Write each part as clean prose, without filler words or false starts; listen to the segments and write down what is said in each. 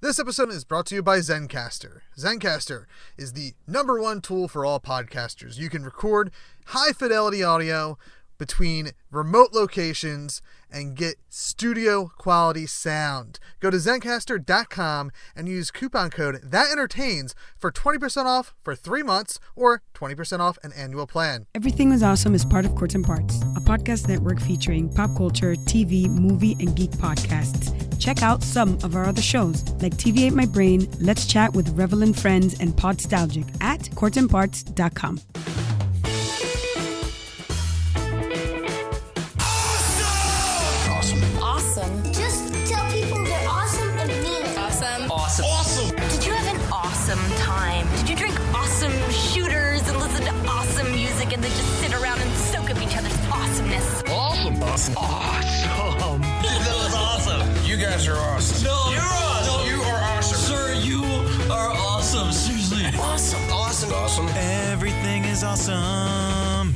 This episode is brought to you by Zencastr. Zencastr is the #1 tool for all podcasters. You can record high-fidelity audio between remote locations and get studio-quality sound. Go to Zencastr.com and use coupon code THATENTERTAINS for 20% off for 3 months or 20% off an annual plan. Everything is Awesome is part of Courts and Parts, a podcast network featuring pop culture, TV, movie, and geek podcasts. Check out some of our other shows, like TV Ate My Brain, Let's Chat with Revelant Friends, and Podstalgic at courtsandparts.com. Awesome. Just tell people they're awesome and mean it. Awesome. Awesome. Awesome. Did you have an awesome time? Did you drink awesome shooters and listen to awesome music and then just sit around and soak up each other's awesomeness? Awesome. Awesome. Awesome. That was awesome. You guys are awesome. No, you're awesome. No, you are awesome. Sir, you are awesome. Seriously. Awesome. Awesome. Awesome. Everything is awesome.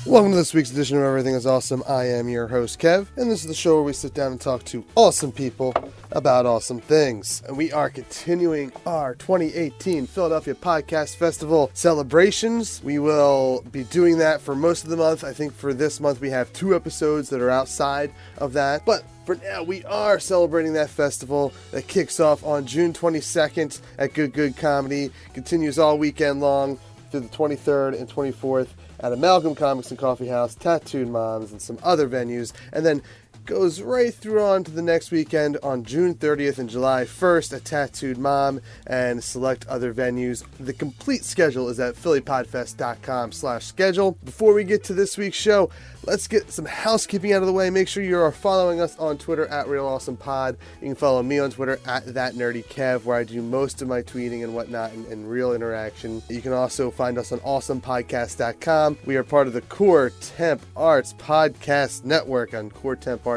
Welcome to this week's edition of Everything is Awesome. I am your host, Kev, and this is the show where we sit down and talk to awesome people about awesome things. And we are continuing our 2018 Philadelphia Podcast Festival celebrations. We will be doing that for most of the month. I think for this month we have 2 episodes that are outside of that. But for now, we are celebrating that festival that kicks off on June 22nd at Good Good Comedy, continues all weekend long through the 23rd and 24th. At Amalgam Comics and Coffee House, Tattooed Moms, and some other venues, and then goes right through on to the next weekend on June 30th and July 1st at Tattooed Mom and select other venues. The complete schedule is at phillypodfest.com/schedule. Before we get to this week's show, let's get some housekeeping out of the way. Make sure you are following us on Twitter at RealAwesomePod. You can follow me on Twitter at ThatNerdyKev, where I do most of my tweeting and whatnot and real interaction. You can also find us on awesomepodcast.com. We are part of the Core Temp Arts Podcast Network on coretemparts.com.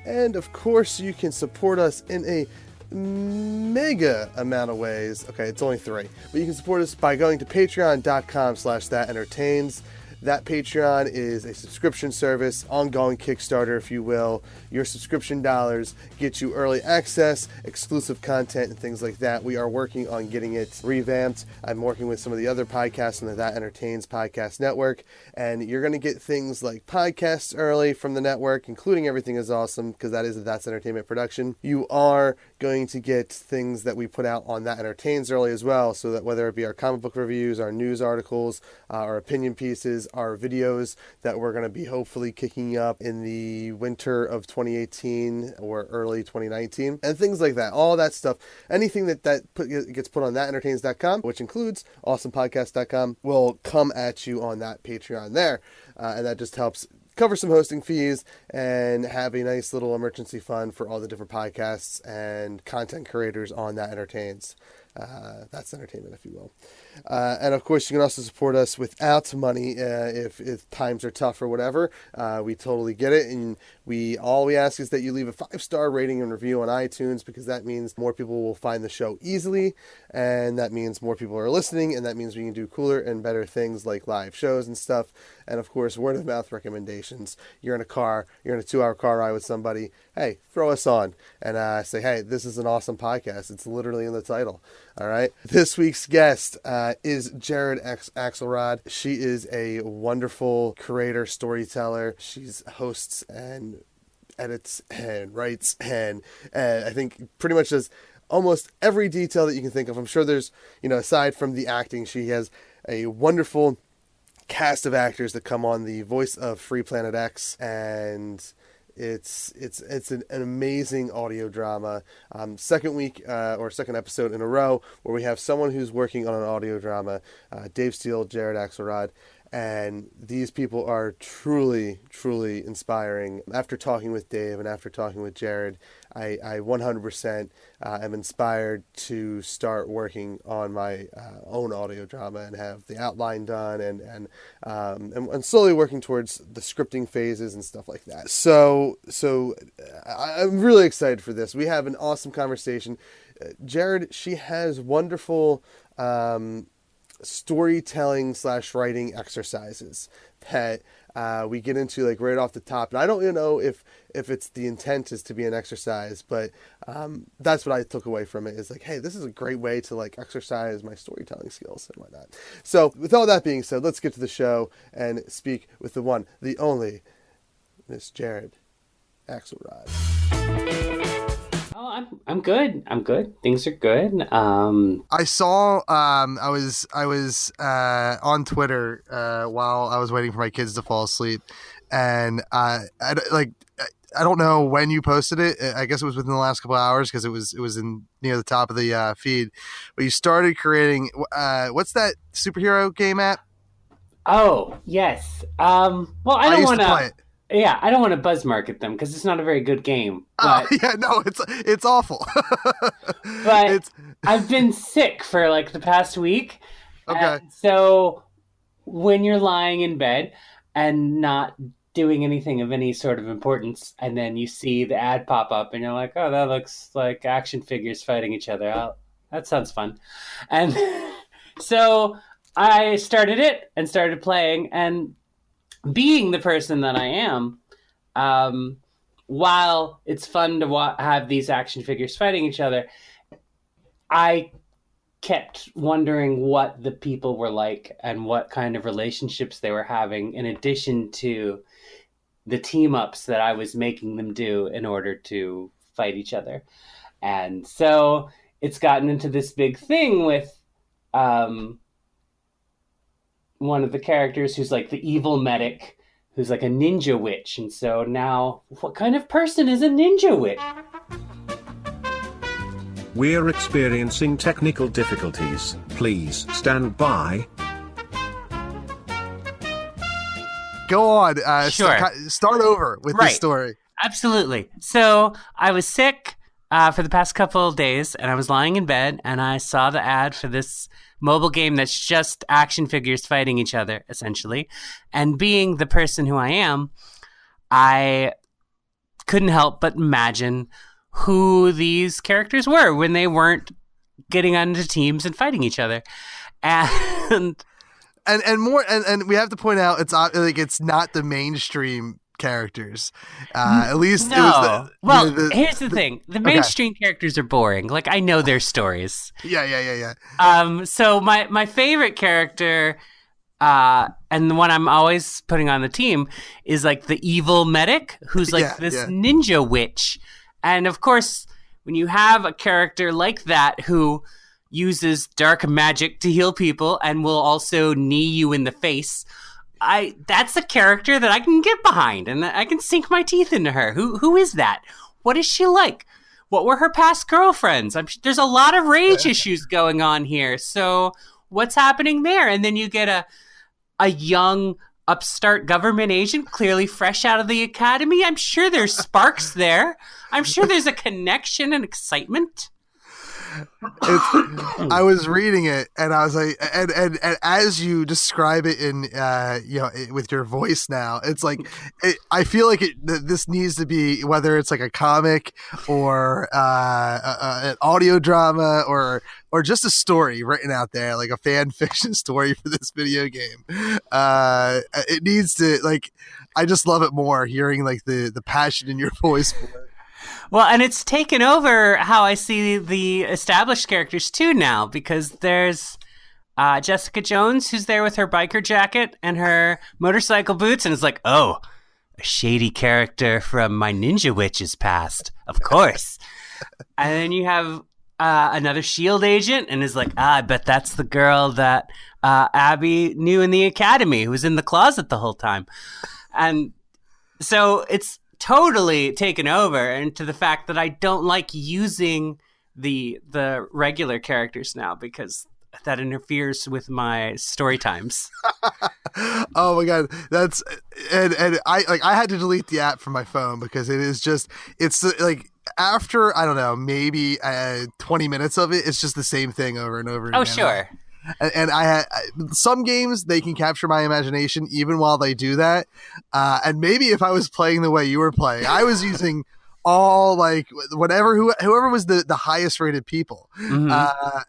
And of course, you can support us in a mega amount of ways. Okay, it's only 3. But you can support us by going to patreon.com/thatentertains. That Patreon is a subscription service, ongoing Kickstarter, if you will. Your subscription dollars get you early access, exclusive content, and things like that. We are working on getting it revamped. I'm working with some of the other podcasts on the That Entertains podcast network, and you're going to get things like podcasts early from the network, including Everything is Awesome, because that is a That's Entertainment production. You are going to get things that we put out on That Entertains early as well, so that whether it be our comic book reviews, our news articles, our opinion pieces, our videos that we're going to be hopefully kicking up in the winter of 2018 or early 2019, and things like that. All that stuff, anything that gets put on thatentertains.com, which includes awesomepodcast.com, will come at you on that Patreon there, and that just helps cover some hosting fees and have a nice little emergency fund for all the different podcasts and content creators on That Entertains. That's entertainment, if you will. And of course, you can also support us without money if times are tough or whatever. We totally get it, and all we ask is that you leave a 5-star rating and review on iTunes, because that means more people will find the show easily, and that means more people are listening, and that means we can do cooler and better things like live shows and stuff. And of course, word of mouth recommendations. You're in a car, you're in a 2-hour car ride with somebody. Hey, throw us on and say, hey, this is an awesome podcast. It's literally in the title. All right. This week's guest is Jared Axelrod. She is a wonderful creator, storyteller. She's hosts and edits and writes and I think pretty much does almost every detail that you can think of. I'm sure there's, aside from the acting, she has a wonderful cast of actors that come on, the voice of Free Planet X, and it's an amazing audio drama. Second episode in a row where we have someone who's working on an audio drama, Dave Steele, Jared Axelrod, and these people are truly, truly inspiring. After talking with Dave and after talking with Jared, I 100% am inspired to start working on my own audio drama and have the outline done and slowly working towards the scripting phases and stuff like that. So I'm really excited for this. We have an awesome conversation. Jared, she has wonderful storytelling / writing exercises that we get into like right off the top. And I don't even know if it's the intent is to be an exercise, but that's what I took away from it is like, hey, this is a great way to like exercise my storytelling skills and whatnot. So with all that being said, let's get to the show and speak with the one, the only, Miss Jared Axelrod. Oh, I'm good. I'm good. Things are good. I saw I was on Twitter while I was waiting for my kids to fall asleep, and I don't know when you posted it. I guess it was within the last couple of hours because it was in near the top of the feed. But you started creating what's that superhero game app? Oh yes. Well, I don't want play it. Yeah, I don't want to buzz market them because it's not a very good game. But, oh yeah, no, it's awful. But I've been sick for like the past week. Okay. So when you're lying in bed and not doing anything of any sort of importance, and then you see the ad pop up, and you're like, "Oh, that looks like action figures fighting each other. That sounds fun." And so I started it and started playing, and being the person that I am, while it's fun to have these action figures fighting each other, I kept wondering what the people were like and what kind of relationships they were having, in addition to the team-ups that I was making them do in order to fight each other. And so it's gotten into this big thing with one of the characters who's like the evil medic, who's like a ninja witch. And so now, what kind of person is a ninja witch? We're experiencing technical difficulties. Please stand by. Go on. Sure. Start over with this story. Absolutely. So I was sick for the past couple of days, and I was lying in bed, and I saw the ad for this mobile game that's just action figures fighting each other, essentially. And being the person who I am, I couldn't help but imagine who these characters were when they weren't getting onto teams and fighting each other. And we have to point out it's not the mainstream characters. At least no. It was here's the thing: the mainstream characters are boring. Like, I know their stories. Yeah. So my favorite character, and the one I'm always putting on the team, is like the evil medic, who's like this ninja witch. And of course, when you have a character like that who uses dark magic to heal people and will also knee you in the face, that's a character that I can get behind, and I can sink my teeth into her. Who is that? What is she like? What were her past girlfriends? There's a lot of rage issues going on here. So what's happening there? And then you get a young upstart government agent, clearly fresh out of the academy. I'm sure there's sparks there. I'm sure there's a connection and excitement. I was reading it, and I was like, and as you describe it in with your voice now, it's like I feel like this needs to be, whether it's like a comic or an audio drama or just a story written out there, like a fan fiction story for this video game. It needs to, like, I just love it more hearing like the passion in your voice for it. Well, and it's taken over how I see the established characters too now, because there's Jessica Jones, who's there with her biker jacket and her motorcycle boots, and it's like, oh, a shady character from my Ninja Witch's past, of course. And then you have another S.H.I.E.L.D. agent, and is like, I bet that's the girl that Abby knew in the academy, who was in the closet the whole time. And so it's totally taken over, and to the fact that I don't like using the regular characters now, because that interferes with my story times. Oh my god, that's and I had to delete the app from my phone because it's like, after, I don't know, maybe 20 minutes of it, it's just the same thing over and over again. Oh, sure. And I had some games, they can capture my imagination even while they do that. And maybe if I was playing the way you were playing, I was using all, like, whoever was the highest rated people. Mm-hmm.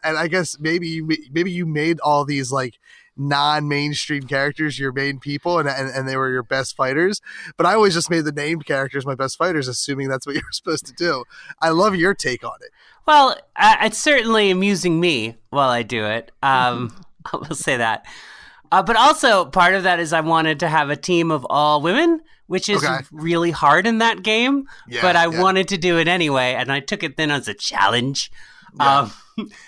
And I guess maybe you made all these like non-mainstream characters your main people, and they were your best fighters. But I always just made the named characters my best fighters, assuming that's what you were supposed to do. I love your take on it. Well, it's certainly amusing me while I do it. I will say that. But also, part of that is I wanted to have a team of all women, which is really hard in that game. Yeah, but I wanted to do it anyway, and I took it then as a challenge. Yeah.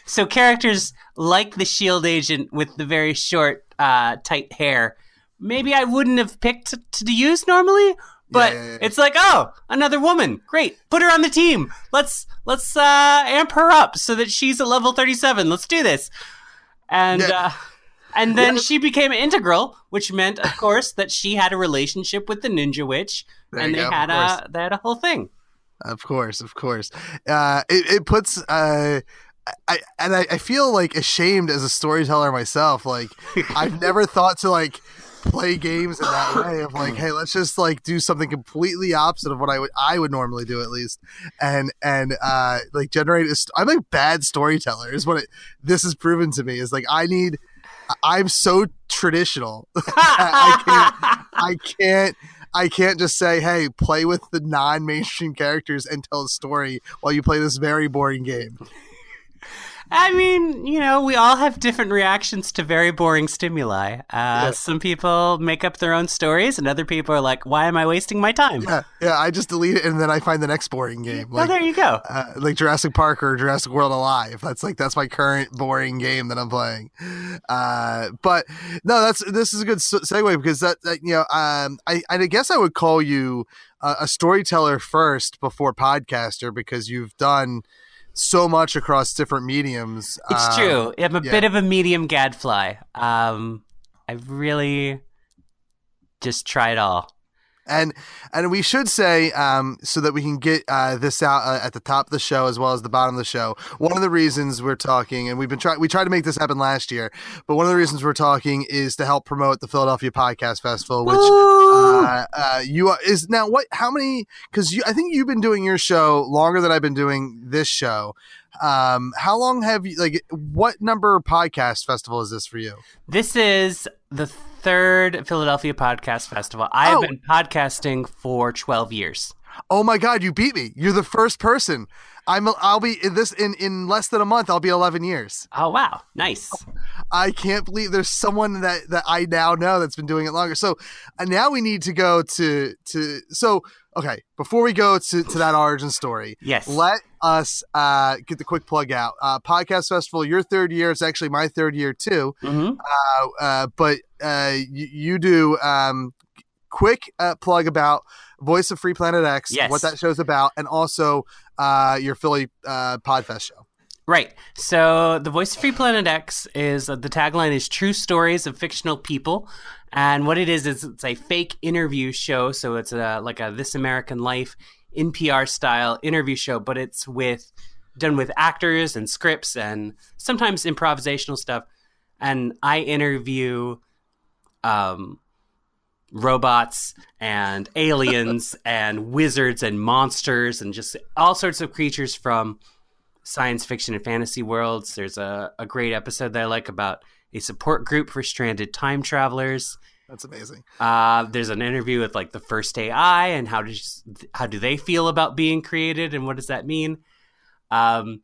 So characters like the S.H.I.E.L.D. agent with the very short, tight hair, maybe I wouldn't have picked to use normally. But it's like, oh, another woman. Great. Put her on the team. Let's amp her up so that she's at level 37. Let's do this. And then she became integral, which meant, of course, that she had a relationship with the Ninja Witch, and they had a whole thing. Of course. It puts I feel like ashamed as a storyteller myself. Like I've never thought to like play games in that way of like, hey, let's just like do something completely opposite of what I would normally do, at least, and like generate I'm a bad storyteller is what this has proven to me. Is like I'm so traditional. I can't just say, hey, play with the non-mainstream characters and tell a story while you play this very boring game. I mean, we all have different reactions to very boring stimuli. Some people make up their own stories, and other people are like, why am I wasting my time? Yeah, I just delete it, and then I find the next boring game. Like, there you go. Like Jurassic Park or Jurassic World Alive. That's my current boring game that I'm playing. But no, this is a good segue, because I guess I would call you a storyteller first before podcaster, because you've done so much across different mediums. It's true. I'm a bit of a medium gadfly. I really just try it all. And we should say, so that we can get this out at the top of the show as well as the bottom of the show, one of the reasons we're talking, and we tried to make this happen last year, but one of the reasons we're talking is to help promote the Philadelphia Podcast Festival, which how many, because I think you've been doing your show longer than I've been doing this show. How long have you, like, what number podcast festival is this for you? This is the third Philadelphia Podcast Festival. I have been podcasting for 12 years. Oh my God, you beat me. You're the first person. I'll be in less than a month. I'll be 11 years. Oh, wow. Nice. I can't believe there's someone that I now know that's been doing it longer. So now we need to go okay, before we go to that origin story, yes, let us get the quick plug out. Podcast Festival, your third year. It's actually my third year too. Mm-hmm. But you do quick plug about Voice of Free Planet X, yes, what that show's about, and also your Philly Podfest show. Right. So the Voice of Free Planet X is the tagline is true stories of fictional people. And what it is it's a fake interview show. So it's like a This American Life NPR style interview show, but it's done with actors and scripts and sometimes improvisational stuff. And I interview robots and aliens and wizards and monsters and just all sorts of creatures from science fiction and fantasy worlds. There's a great episode that I like about a support group for stranded time travelers. That's amazing. There's an interview with like the first AI and how do they feel about being created and what does that mean? There's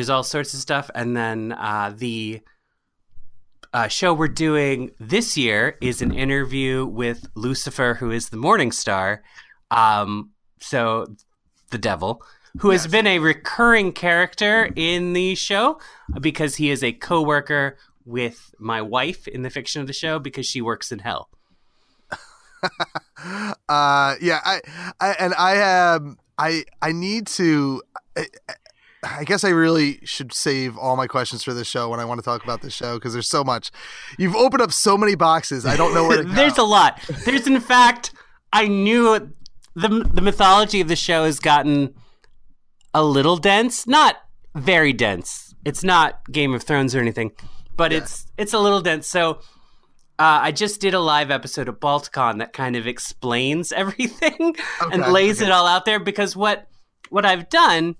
all sorts of stuff. And then the show we're doing this year is an interview with Lucifer, who is the Morning Star. So the devil, who has been a recurring character in the show because he is a co-worker with my wife in the fiction of the show because she works in hell. I need to. I guess I really should save all my questions for this show when I want to talk about this show because there's so much. You've opened up so many boxes. I don't know where to go. There's a lot. There's, in fact, I knew the mythology of the show has gotten a little dense, not very dense. It's not Game of Thrones or anything, but it's a little dense. So I just did a live episode of Balticon that kind of explains everything and lays it all out there because what I've done,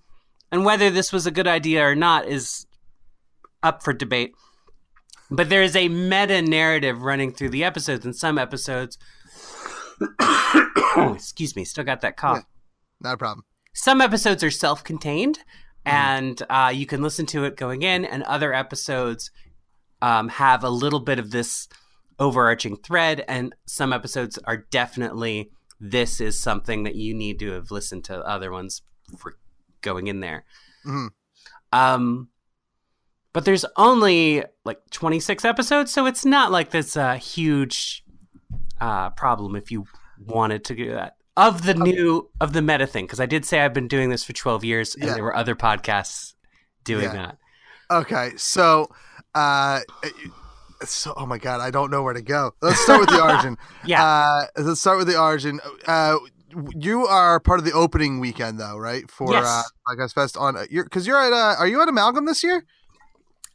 and whether this was a good idea or not is up for debate, But there is a meta narrative running through the episodes, and some episodes. Excuse me, still got that cough. Yeah, not a problem. Some episodes are self-contained, and you can listen to it going in, and other episodes have a little bit of this overarching thread, and some episodes are definitely, this is something that you need to have listened to other ones for going in there. But there's only like 26 episodes, so it's not like this huge problem if you wanted to do that. Of the meta thing, because I did say I've been doing this for 12 years, and there were other podcasts doing that. Okay, so, oh my God, I don't know where to go. Let's start with the origin. Let's start with the origin. You are part of the opening weekend, though, right? For Podcast Fest because you're at. Are you at Amalgam this year?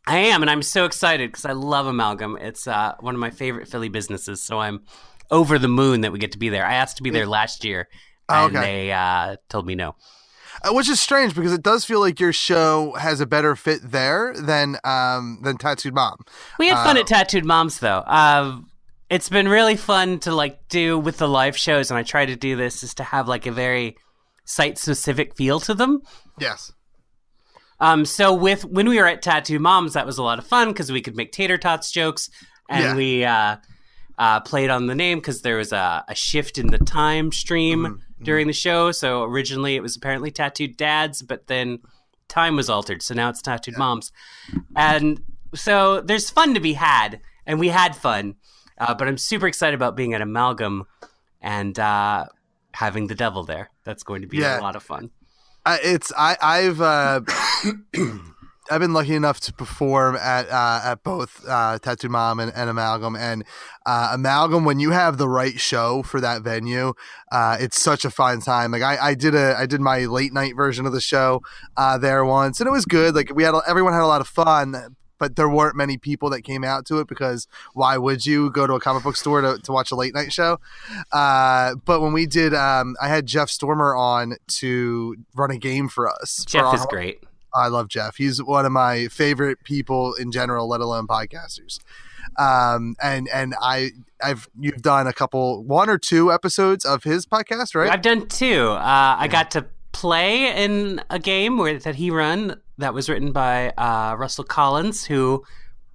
I am, and I'm so excited because I love Amalgam. It's one of my favorite Philly businesses, so I'm over the moon that we get to be there. I asked to be there last year, and they told me no. Which is strange because it does feel like your show has a better fit there than Tattooed Mom. We had fun at Tattooed Moms, though. It's been really fun to like do with the live shows, and I try to do this is to have like a very site-specific feel to them. Yes. So when we were at Tattoo Moms, that was a lot of fun because we could make tater tots jokes, and we played on the name because there was a shift in the time stream during the show. So originally it was apparently Tattooed Dads, but then time was altered, so now it's Tattooed Moms. And so there's fun to be had, and we had fun. But I'm super excited about being at Amalgam and having the devil there. That's going to be a lot of fun. I've been lucky enough to perform at both Tattoo Mom and Amalgam, and Amalgam, when you have the right show for that venue, it's such a fun time. Like I did my late night version of the show there once, and it was good. Like everyone had a lot of fun, but there weren't many people that came out to it because why would you go to a comic book store to watch a late night show? But when we did, I had Jeff Stormer on to run a game for us. Jeff is great. I love Jeff. He's one of my favorite people in general, let alone podcasters. You've done one or two episodes of his podcast, right? I've done two. I got to play in a game that he run that was written by Russell Collins, who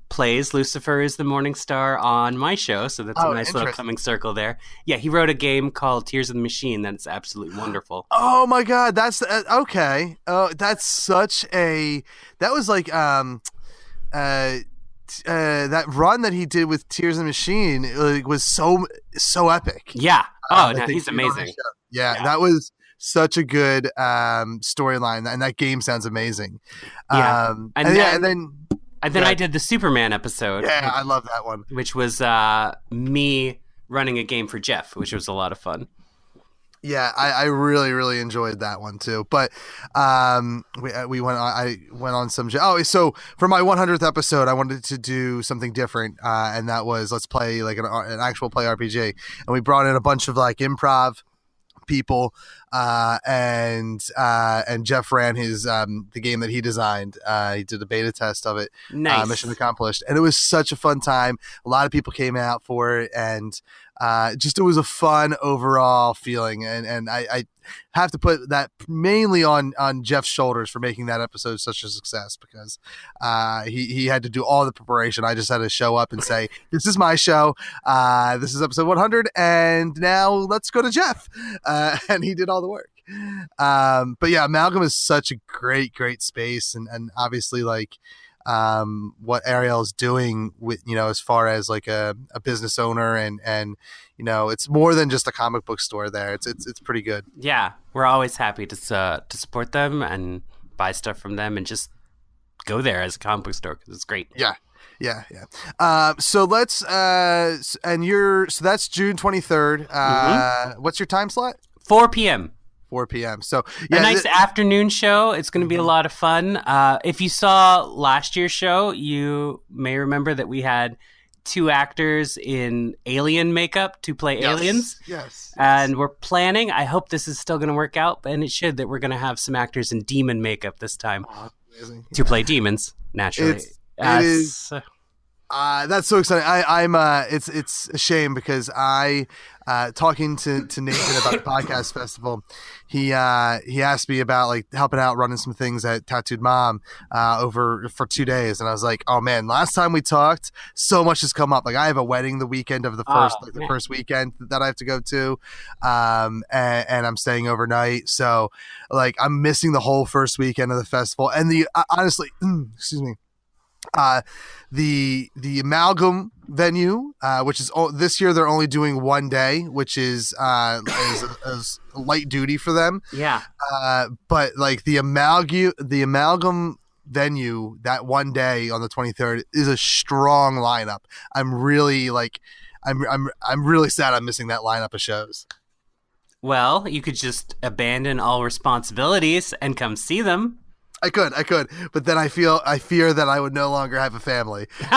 plays Lucifer is the Morning Star on my show, so that's a nice little coming circle there. Yeah, he wrote a game called Tears of the Machine that's absolutely wonderful. Oh my God, that's okay. Oh, that's such a that was like that run that he did with Tears of the Machine was so epic. Yeah. Oh, no, he's amazing. Yeah, that was such a good storyline, and that game sounds amazing. Yeah, and then I did the Superman episode. Yeah, I love that one. Which was me running a game for Jeff, which was a lot of fun. Yeah, I really, really enjoyed that one too. But I went on some. So for my 100th episode, I wanted to do something different, and that was let's play like an actual play RPG, and we brought in a bunch of like improv people, and Jeff ran his the game that he designed. He did a beta test of it. Nice. Mission accomplished, and it was such a fun time. A lot of people came out for it, and it was a fun overall feeling. And I have to put that mainly on Jeff's shoulders for making that episode such a success, because he had to do all the preparation. I just had to show up and say, this is my show. This is episode 100. And now let's go to Jeff. And he did all the work. But yeah, Amalgam is such a great, great space. And obviously like, what Ariel's doing with, as far as like a business owner and, it's more than just a comic book store there. It's pretty good. Yeah. We're always happy to support them and buy stuff from them and just go there as a comic book store, 'cause it's great. Yeah. Yeah. So let's, so that's June 23rd. What's your time slot? 4 p.m. 4 p.m. So yeah, a nice afternoon show. It's going to be a lot of fun. If you saw last year's show, you may remember that we had 2 actors in alien makeup to play aliens. Yes. And we're planning, I hope this is still going to work out, and it should, that we're going to have some actors in demon makeup this time to play demons, naturally. That's so exciting. I'm it's a shame because talking to Nathan about the podcast festival, he asked me about like helping out running some things at Tattooed Mom over for 2 days, and I was like, oh man, last time we talked, so much has come up. Like I have a wedding the weekend of the first weekend that I have to go to, and I'm staying overnight, so like I'm missing the whole first weekend of the festival, and the honestly, excuse me. The Amalgam venue, which is this year they're only doing 1 day, which is light duty for them. Yeah. But like the Amalgam venue, that 1 day on the 23rd is a strong lineup. I'm really I'm really sad I'm missing that lineup of shows. Well, you could just abandon all responsibilities and come see them. I could, but then I fear that I would no longer have a family. So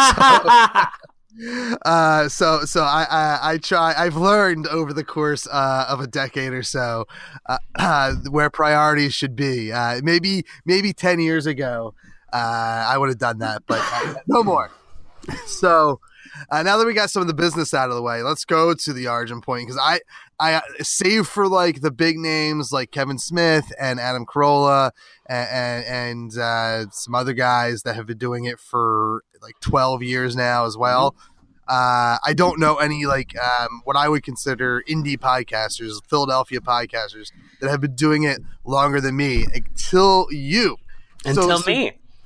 I try. I've learned over the course of a decade or so where priorities should be. Maybe 10 years ago, I would have done that, but no more. So now that we got some of the business out of the way, let's go to the origin point, because I save for like the big names like Kevin Smith and Adam Carolla and some other guys that have been doing it for like 12 years now as well. I don't know any like what I would consider indie podcasters, Philadelphia podcasters that have been doing it longer than me until you. Me. So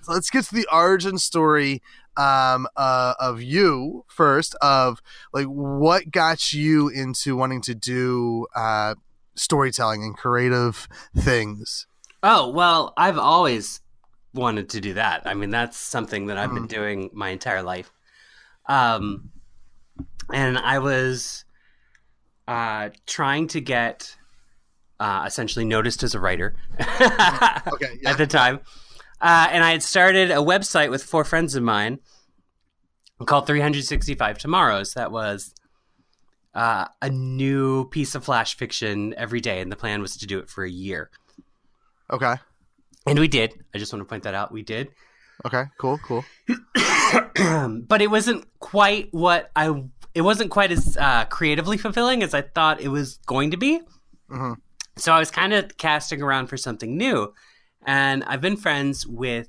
let's get to the origin story of you first, of like what got you into wanting to do storytelling and creative things. Oh, well, I've always wanted to do that. I mean, that's something that I've been doing my entire life. And I was trying to get essentially noticed as a writer at the time. And I had started a website with 4 friends of mine called 365 Tomorrows. That was a new piece of flash fiction every day, and the plan was to do it for a year. Okay. And we did. I just want to point that out. We did. Okay, cool. But it wasn't quite it wasn't quite as creatively fulfilling as I thought it was going to be. Mm-hmm. So I was kind of casting around for something new. And I've been friends with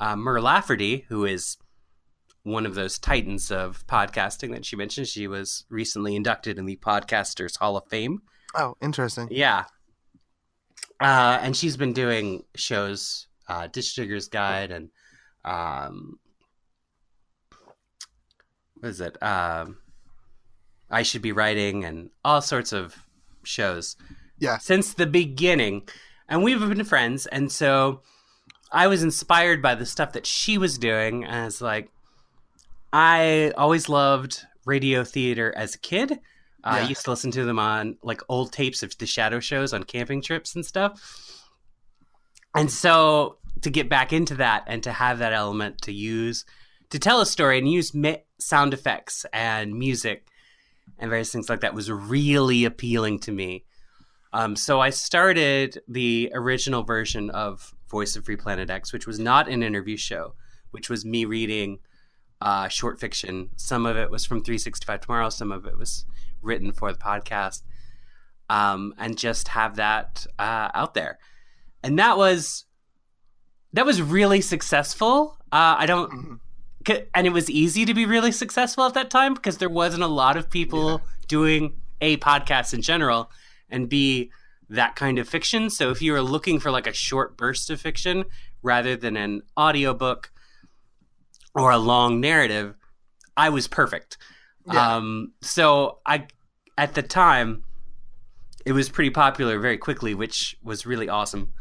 Mur Lafferty, who is one of those titans of podcasting that she mentioned. She was recently inducted in the Podcasters Hall of Fame. Oh, interesting. Yeah. And she's been doing shows, Ditch Digger's Guide and what is it? I Should Be Writing and all sorts of shows. Yeah. Since the beginning. And we've been friends, and so I was inspired by the stuff that she was doing. As like, I always loved radio theater as a kid. I used to listen to them on like old tapes of the shadow shows on camping trips and stuff. And so to get back into that and to have that element to use to tell a story and use sound effects and music and various things like that was really appealing to me. So I started the original version of Voice of Free Planet X, which was not an interview show, which was me reading short fiction. Some of it was from 365 Tomorrow. Some of it was written for the podcast, and just have that out there. And that was really successful. And it was easy to be really successful at that time because there wasn't a lot of people doing A, podcasts in general, and B, that kind of fiction. So if you were looking for like a short burst of fiction rather than an audiobook or a long narrative, I was perfect. Yeah. So at the time, it was pretty popular very quickly, which was really awesome.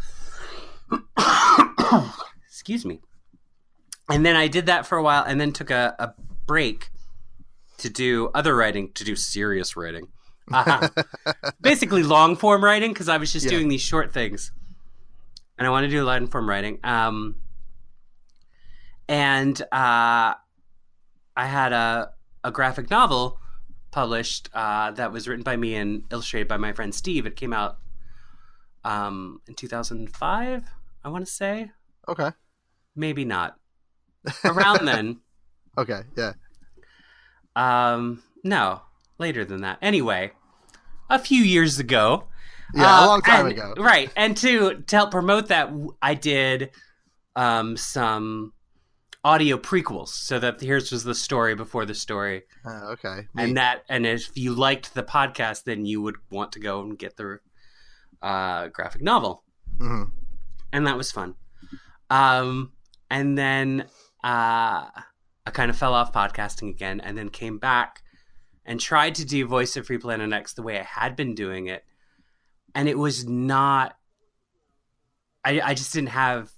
Excuse me. And then I did that for a while and then took a break to do other writing, to do serious writing. Basically long form writing, because I was just doing these short things. And I want to do long form writing. And I had a graphic novel published that was written by me and illustrated by my friend Steve. It came out in 2005, I want to say. Okay. Maybe not. Around then. Okay, yeah. No, later than that. Anyway, a few years ago. Yeah, a long time ago. Right. And to help promote that, I did some audio prequels. So that here's was the story before the story. Okay. Neat. And if you liked the podcast, then you would want to go and get the graphic novel. Mm-hmm. And that was fun. And then I kind of fell off podcasting again, and then came back and tried to do Voice of Free Planet X the way I had been doing it. And it was not... I just didn't have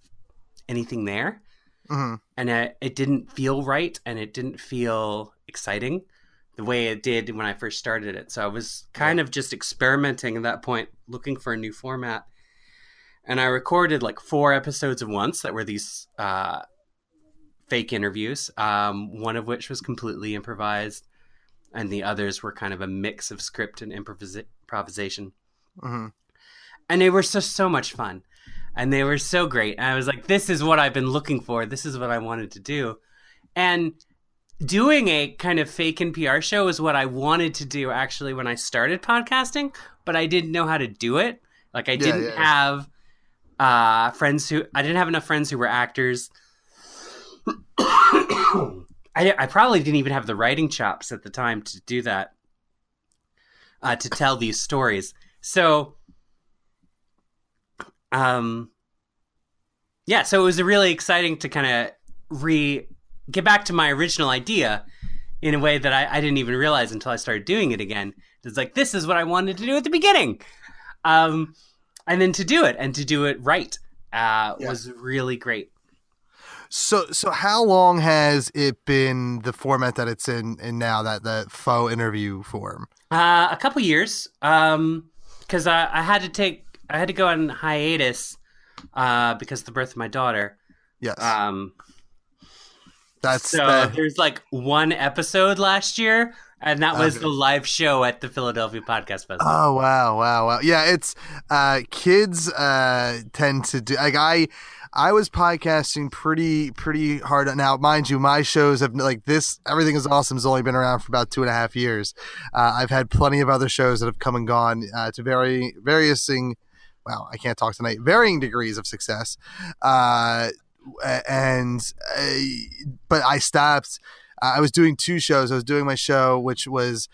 anything there. Mm-hmm. And it didn't feel right, and it didn't feel exciting the way it did when I first started it. So I was kind of just experimenting at that point, looking for a new format. And I recorded like 4 episodes at once that were these fake interviews, one of which was completely improvised, and the others were kind of a mix of script and improvisation. Mm-hmm. And they were so much fun. And they were so great. And I was like, this is what I've been looking for. This is what I wanted to do. And doing a kind of fake NPR show is what I wanted to do actually when I started podcasting, but I didn't know how to do it. Like I didn't have I didn't have enough friends who were actors. I probably didn't even have the writing chops at the time to do that, to tell these stories. So, so it was really exciting to kind of get back to my original idea in a way that I didn't even realize until I started doing it again. It's like, this is what I wanted to do at the beginning. And then to do it right was really great. So how long has it been the format that it's in now, that faux interview form? A couple years, because I had to go on hiatus because of the birth of my daughter. Yes. There's like 1 episode last year, and that was the live show at the Philadelphia Podcast Festival. Oh wow! Yeah, it's kids tend to do, like I was podcasting pretty hard. Now, mind you, my shows have like this. Everything is Awesome has only been around for about 2.5 years. I've had plenty of other shows that have come and gone to varying degrees of success. But I stopped. I was doing 2 shows. I was doing my show, which was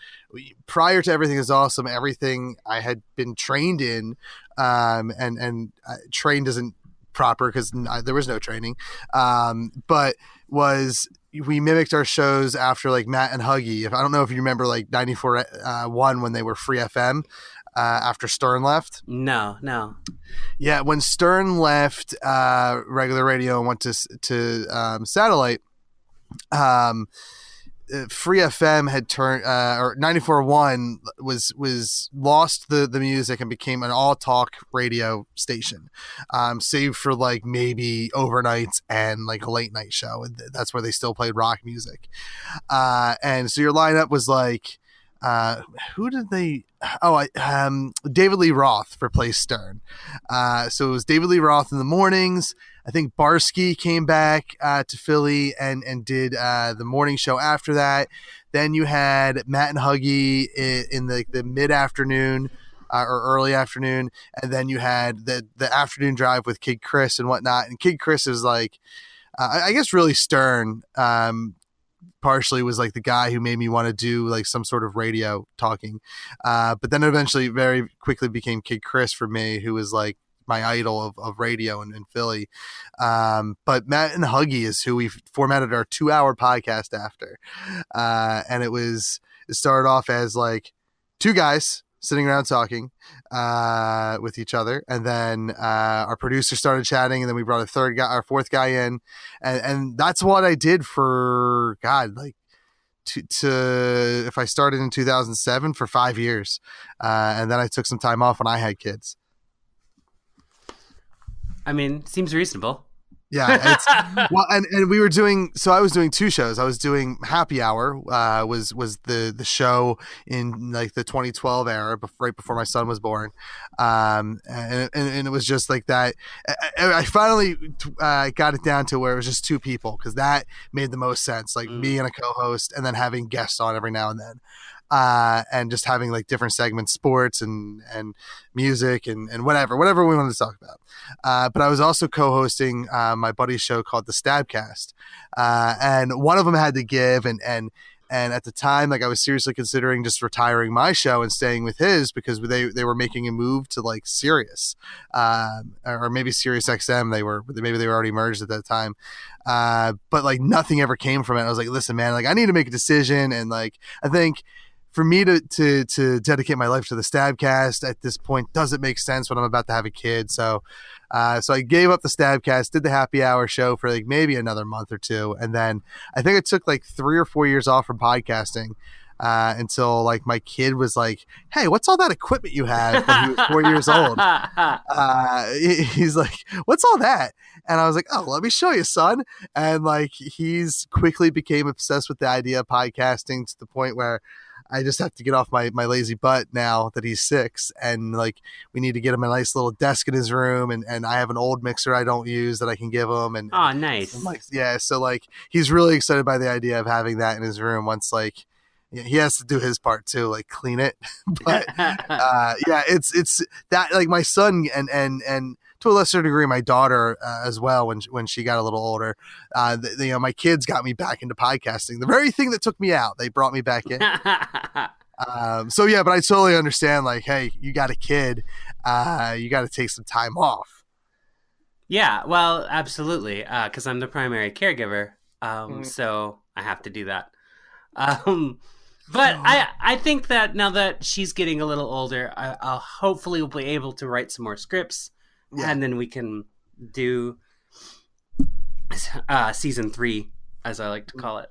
prior to Everything is Awesome, everything I had been trained in, and trained isn't proper because there was no training, but we mimicked our shows after like Matt and Huggy. I don't know if you remember like 94.1 when they were Free FM after Stern left. No. Yeah, when Stern left regular radio and went to satellite, Free FM had turned, or 94.1 was lost the music and became an all talk radio station, save for like maybe overnights and like a late night show. That's where they still played rock music. And so your lineup was like, who did they? David Lee Roth replaced Stern. So it was David Lee Roth in the mornings. I think Barsky came back to Philly and did the morning show after that. Then you had Matt and Huggy in the mid-afternoon or early afternoon. And then you had the afternoon drive with Kid Chris and whatnot. And Kid Chris is like, I guess really Stern partially was like the guy who made me want to do like some sort of radio talking. But then eventually very quickly became Kid Chris for me, who was like my idol of radio in Philly. But Matt and Huggy is who we formatted our 2-hour podcast after. And it started off as like 2 guys sitting around talking with each other. And then our producer started chatting, and then we brought our 4th guy in. And that's what I did for, God, like, if I started in 2007 for 5 years. And then I took some time off when I had kids. I mean, seems reasonable. Yeah, it's well, and we were doing. So I was doing two shows. I was doing Happy Hour, was the show in like the 2012 era, right before my son was born, and it was just like that. I finally got it down to where it was just two people because that made the most sense. Like me and a co-host, and then having guests on every now and then. And just having like different segments, sports and music and whatever we wanted to talk about. But I was also co-hosting my buddy's show called the Stabcast, and one of them had to give, and at the time, like I was seriously considering just retiring my show and staying with his because they were making a move to like Sirius, or maybe Sirius XM. Maybe they were already merged at that time, but like nothing ever came from it. I was like, listen, man, like I need to make a decision, and like I think. For me to dedicate my life to the Stabcast at this point doesn't make sense when I'm about to have a kid. So I gave up the Stabcast, did the Happy Hour show for like maybe another month or two. And then I think it took like 3 or 4 years off from podcasting until like my kid was like, hey, what's all that equipment you have when he was 4 years old? He's like, what's all that? And I was like, oh, let me show you, son. And like, he's quickly became obsessed with the idea of podcasting to the point where I just have to get off my lazy butt now that he's 6, and like we need to get him a nice little desk in his room, and I have an old mixer I don't use that I can give him. And oh, nice. And like, yeah, so like he's really excited by the idea of having that in his room. Once like he has to do his part too, like clean it. But yeah, it's that like my son and to a lesser degree, my daughter as well. When she got a little older, my kids got me back into podcasting. The very thing that took me out, they brought me back in. So yeah, but I totally understand. Like, hey, you got a kid, you got to take some time off. Yeah, well, absolutely, because I'm the primary caregiver, so I have to do that. But I think that now that she's getting a little older, I'll hopefully be able to write some more scripts. Yeah. And then we can do season 3, as I like to call it.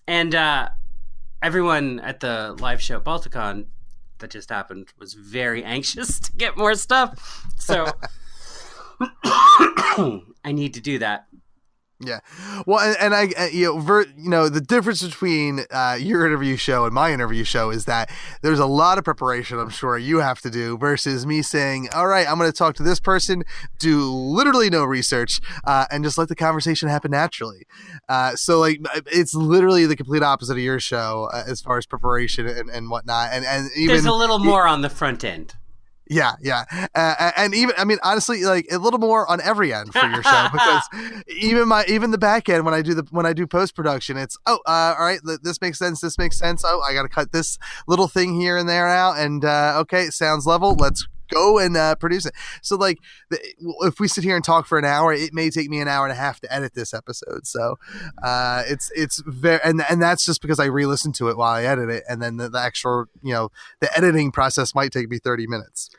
And everyone at the live show Balticon that just happened was very anxious to get more stuff. So I need to do that. Yeah. Well, and I, the difference between your interview show and my interview show is that there's a lot of preparation I'm sure you have to do versus me saying, all right, I'm going to talk to this person, do literally no research, and just let the conversation happen naturally. So like it's literally the complete opposite of your show as far as preparation and whatnot. And even there's a little more on the front end. Yeah. And even, I mean, honestly, like a little more on every end for your show, because even the back end, when I do post-production, it's, all right, this makes sense. This makes sense. Oh, I got to cut this little thing here and there out. And, okay, it sounds level. Let's go and produce it. So like if we sit here and talk for an hour, it may take me an hour and a half to edit this episode. So it's very, and that's just because I re-listen to it while I edit it. And then the actual, the editing process might take me 30 minutes.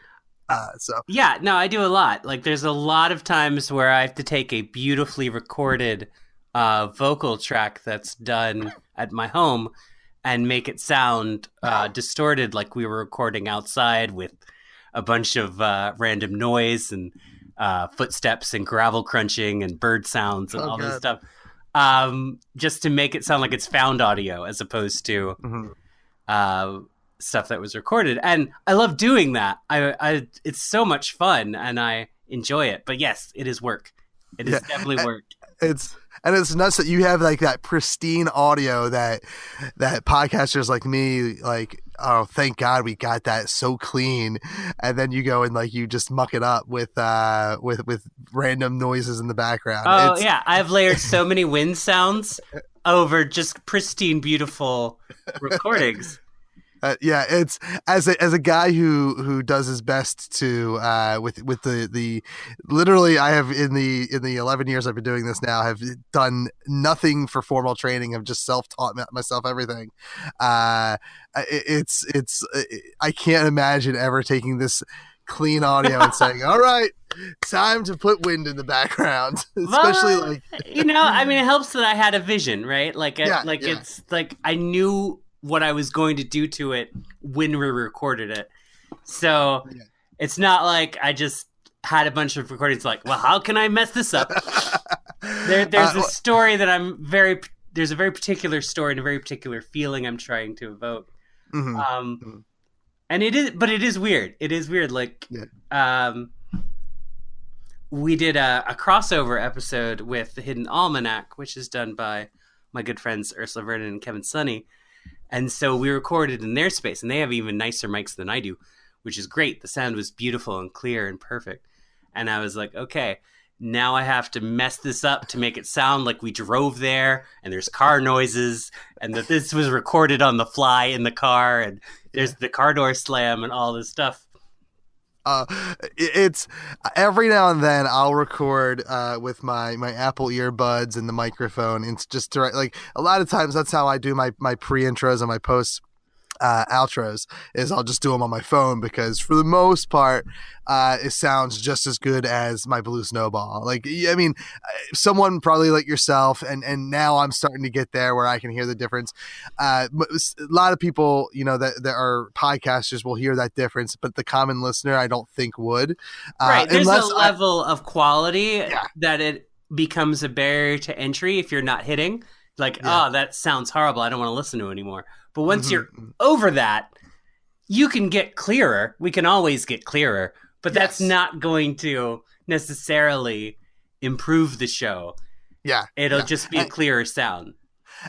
So yeah, no, I do a lot. Like there's a lot of times where I have to take a beautifully recorded vocal track that's done at my home and make it sound distorted, like we were recording outside with a bunch of random noise and footsteps and gravel crunching and bird sounds and all this stuff, just to make it sound like it's found audio as opposed to stuff that was recorded. And I love doing that. It's so much fun and I enjoy it. But yes, it is work. It is definitely work. It's nuts that you have like that pristine audio that podcasters like me, like, oh, thank God we got that so clean. And then you go and like you just muck it up with random noises in the background. Oh yeah, I've layered so many wind sounds over just pristine, beautiful recordings. Yeah, it's as a guy who does his best to with the literally I have in the 11 years I've been doing this now have done nothing for formal training. I've just self-taught myself everything. It's I can't imagine ever taking this clean audio and saying, all right, time to put wind in the background. Especially like I mean, it helps that I had a vision, right? It's like I knew what I was going to do to it when we recorded it. So it's not like I just had a bunch of recordings like, well, how can I mess this up? There's a story that there's a very particular story and a very particular feeling I'm trying to evoke. And it is weird. It is weird. Like, we did a crossover episode with The Hidden Almanac, which is done by my good friends Ursula Vernon and Kevin Sunny. And so we recorded in their space, and they have even nicer mics than I do, which is great. The sound was beautiful and clear and perfect. And I was like, okay, now I have to mess this up to make it sound like we drove there and there's car noises and that this was recorded on the fly in the car and there's the car door slam and all this stuff. It's every now and then I'll record with my Apple earbuds and the microphone. It's just to, like, a lot of times that's how I do my pre-intros and my post outros, is I'll just do them on my phone, because for the most part it sounds just as good as my Blue Snowball. Like, I mean, someone probably like yourself, and now I'm starting to get there where I can hear the difference. A lot of people, you know, that are podcasters will hear that difference, but the common listener I don't think would. Right, there's a level of quality that it becomes a barrier to entry if you're not hitting. Like, oh, that sounds horrible, I don't want to listen to it anymore. But once you're over that, you can get clearer. We can always get clearer, but that's not going to necessarily improve the show. Yeah, it'll just be a clearer sound.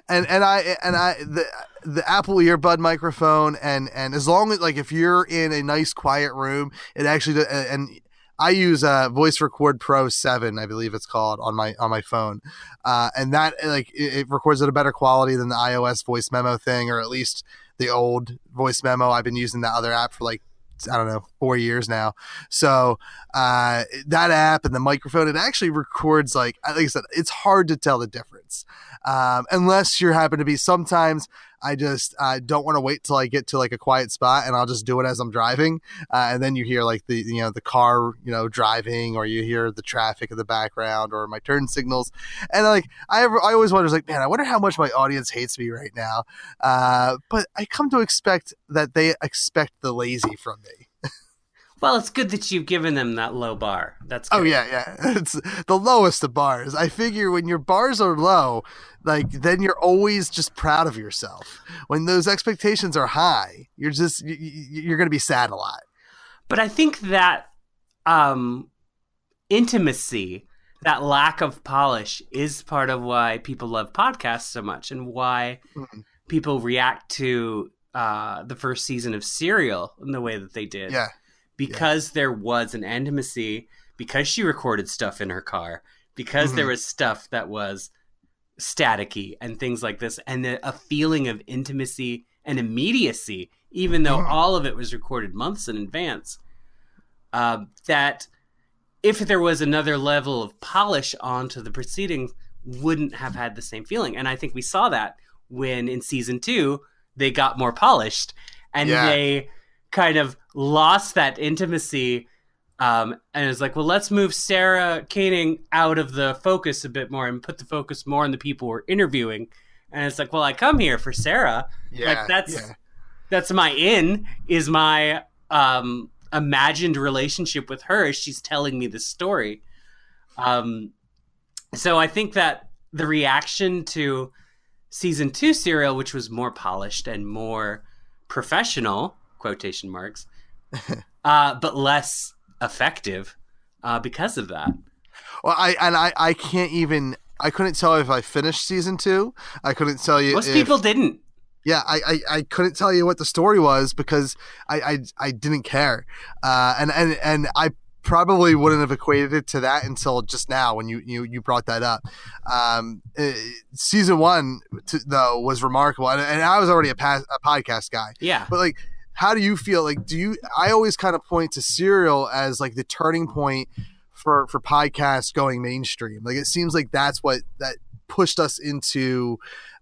And the Apple earbud microphone, and as long as, like, if you're in a nice quiet room, it actually, and I use Voice Record Pro 7, I believe it's called, on my phone, and that, like, it records at a better quality than the iOS voice memo thing, or at least the old voice memo. I've been using that other app for, like, I don't know, 4 years now. So that app and the microphone, it actually records, like I said, it's hard to tell the difference unless you happen to be. Sometimes I just don't want to wait till I get to, like, a quiet spot, and I'll just do it as I'm driving. And then you hear, like, the car, driving, or you hear the traffic in the background, or my turn signals. And, like, I always wonder, like, man, I wonder how much my audience hates me right now. But I come to expect that they expect the lazy from me. Well, it's good that you've given them that low bar. That's good. Oh, yeah. It's the lowest of bars. I figure when your bars are low, like, then you're always just proud of yourself. When those expectations are high, you're going to be sad a lot. But I think that intimacy, that lack of polish, is part of why people love podcasts so much, and why people react to the first season of Serial in the way that they did. Yeah. Because there was an intimacy, because she recorded stuff in her car, because there was stuff that was staticky and things like this, and a feeling of intimacy and immediacy, even though all of it was recorded months in advance, that if there was another level of polish onto the proceedings, wouldn't have had the same feeling. And I think we saw that when in season 2, they got more polished, and they kind of lost that intimacy, and it was like, well, let's move Sarah Koenig out of the focus a bit more and put the focus more on the people we're interviewing. And it's like, well, I come here for Sarah. That's my is my imagined relationship with her as she's telling me this story. So I think that the reaction to season 2 Serial, which was more polished and more professional, quotation marks, but less effective because of that. Well, I couldn't tell if I finished season 2. I couldn't tell you. Most people didn't. Yeah, I couldn't tell you what the story was, because I didn't care, and I probably wouldn't have equated it to that until just now when you brought that up. Season 1 though was remarkable, and I was already a podcast guy. Yeah, but, like, how do you feel? Like, I always kind of point to Serial as, like, the turning point for podcasts going mainstream. Like, it seems like that's what that pushed us into,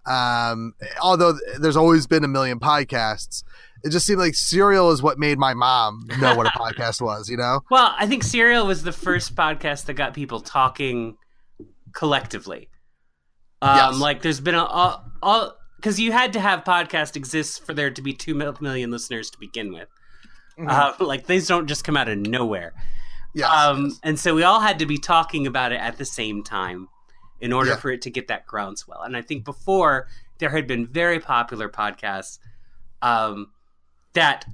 although there's always been a million podcasts, it just seemed like Serial is what made my mom know what a podcast was, Well, I think Serial was the first podcast that got people talking collectively. Yes. Like, there's been because you had to have podcast exist for there to be 2 million listeners to begin with. Like, these don't just come out of nowhere. Yes. And so we all had to be talking about it at the same time in order for it to get that groundswell. And I think before there had been very popular podcasts that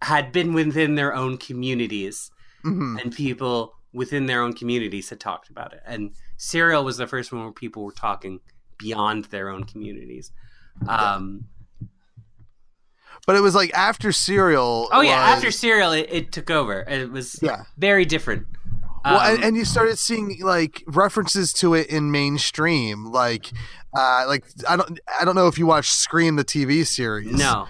had been within their own communities, and people within their own communities had talked about it. And Serial was the first one where people were talking beyond their own communities. But it was like after Serial. After Serial, it took over. It was very different. Well, and you started seeing like references to it in mainstream, like I don't know if you watched Scream, the TV series. No.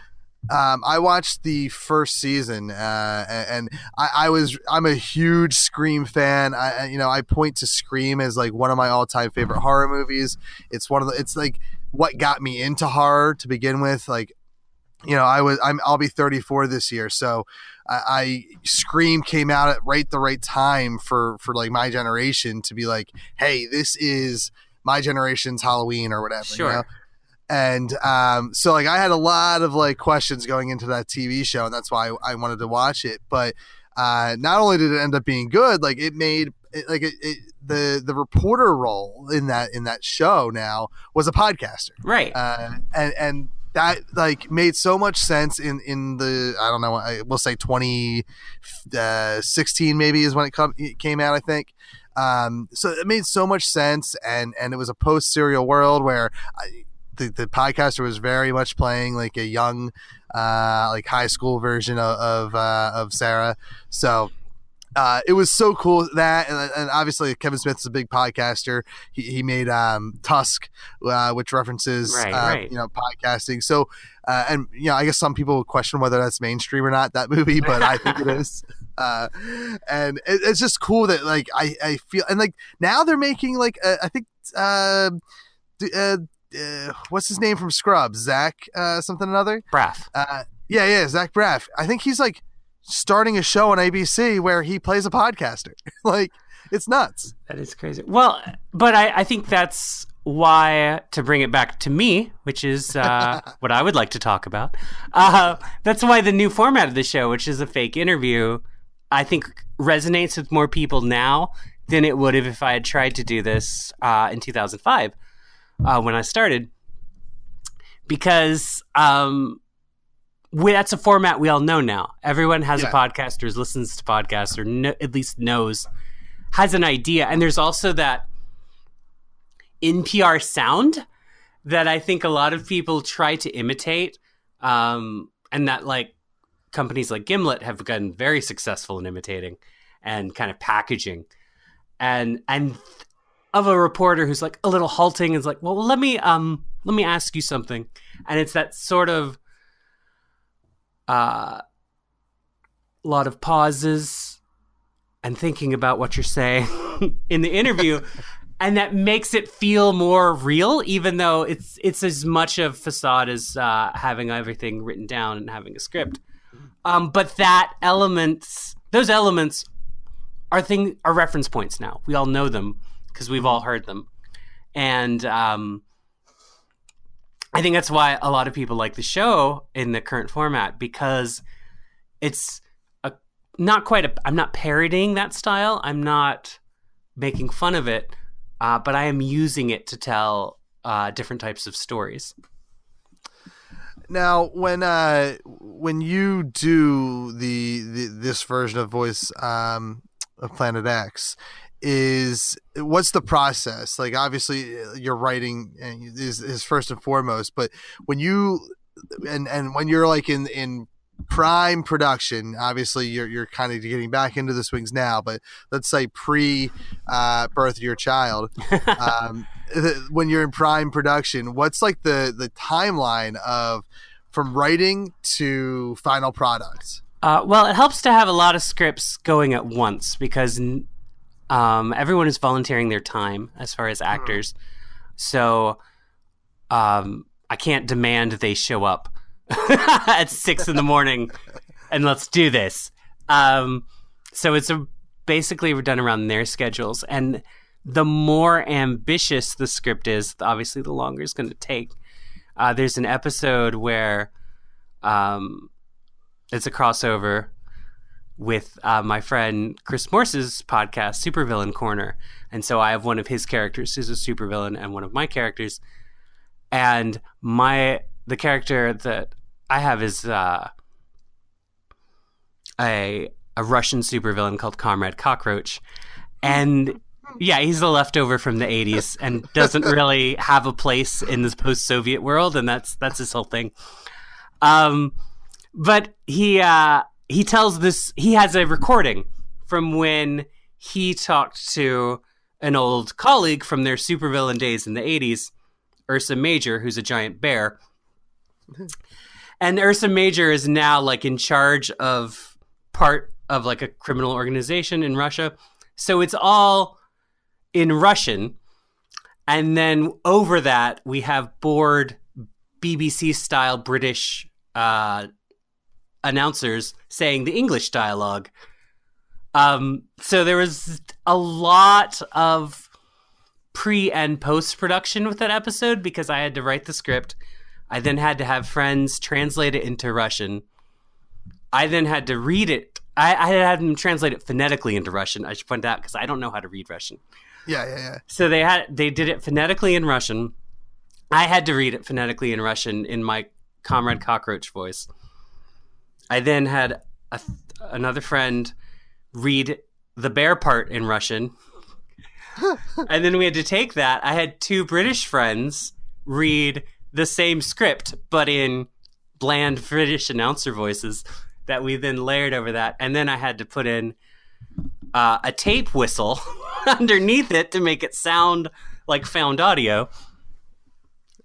I watched the first season, and I'm a huge Scream fan. I point to Scream as like one of my all-time favorite horror movies. It's like what got me into horror to begin with. Like, I'll be 34 this year, so I Scream came out at the right time for like my generation to be like, hey, this is my generation's Halloween or whatever. Sure. And so like I had a lot of like questions going into that TV show, and that's why I wanted to watch it. But not only did it end up being good, like it made the reporter role in that show now was a podcaster, right? And that like made so much sense in the, I don't know, I will say 2016 maybe is when it came out, I think. So it made so much sense, and it was a post Serial world where the podcaster was very much playing like a young like high school version of Sarah. So it was so cool that, and obviously Kevin Smith's a big podcaster. He made Tusk, which references podcasting. So and I guess some people would question whether that's mainstream or not, that movie, but I think it is. And it's just cool that like I feel, and like now they're making like I think what's his name from Scrubs, Zach something another, Braff. Zach Braff. I think he's like starting a show on ABC where he plays a podcaster. Like, it's nuts. That is crazy. Well, but I think that's why, to bring it back to me, which is what I would like to talk about, that's why the new format of the show, which is a fake interview, I think resonates with more people now than it would have if I had tried to do this in 2005 when I started. Because that's a format we all know now. Everyone has a podcast or listens to podcasts or at least has an idea. And there's also that NPR sound that I think a lot of people try to imitate, and that like companies like Gimlet have gotten very successful in imitating and kind of packaging. And of a reporter who's like a little halting and is like, well, let me ask you something. And it's that sort of lot of pauses and thinking about what you're saying in the interview, and that makes it feel more real, even though it's as much of facade as having everything written down and having a script. But those elements are reference points now. We all know them because we've all heard them, and I think that's why a lot of people like the show in the current format, because it's I'm not parodying that style. I'm not making fun of it, but I am using it to tell different types of stories. Now, when you do this version of Voice of Planet X, what's the process? Like, obviously your writing is first and foremost, but when you and when you're like in prime production, obviously you're kind of getting back into the swings now, but let's say pre birth of your child, when you're in prime production, what's like the timeline from writing to final product? Well, it helps to have a lot of scripts going at once, because everyone is volunteering their time as far as actors. So I can't demand they show up at 6 a.m. and let's do this. So it's basically we're done around their schedules. And the more ambitious the script is, obviously the longer it's going to take. There's an episode where it's a crossover with my friend Chris Morse's podcast, Supervillain Corner. And so I have one of his characters who's a supervillain and one of my characters. And the character that I have is a Russian supervillain called Comrade Cockroach. And yeah, he's the leftover from the 80s and doesn't really have a place in this post-Soviet world, and that's his whole thing. But he tells this, he has a recording from when he talked to an old colleague from their supervillain days in the 80s, Ursa Major, who's a giant bear. And Ursa Major is now like in charge of part of like a criminal organization in Russia. So it's all in Russian. And then over that, we have bored BBC-style British announcers saying the English dialogue. So there was a lot of pre- and post-production with that episode because I had to write the script. I then had to have friends translate it into Russian. I then had to read it. I had them translate it phonetically into Russian. I should point out because I don't know how to read Russian. Yeah. So they did it phonetically in Russian. I had to read it phonetically in Russian in my Comrade Cockroach voice. I then had another friend read the bear part in Russian. And then we had to take that. I had two British friends read the same script, but in bland British announcer voices that we then layered over that. And then I had to put in a tape whistle underneath it to make it sound like found audio.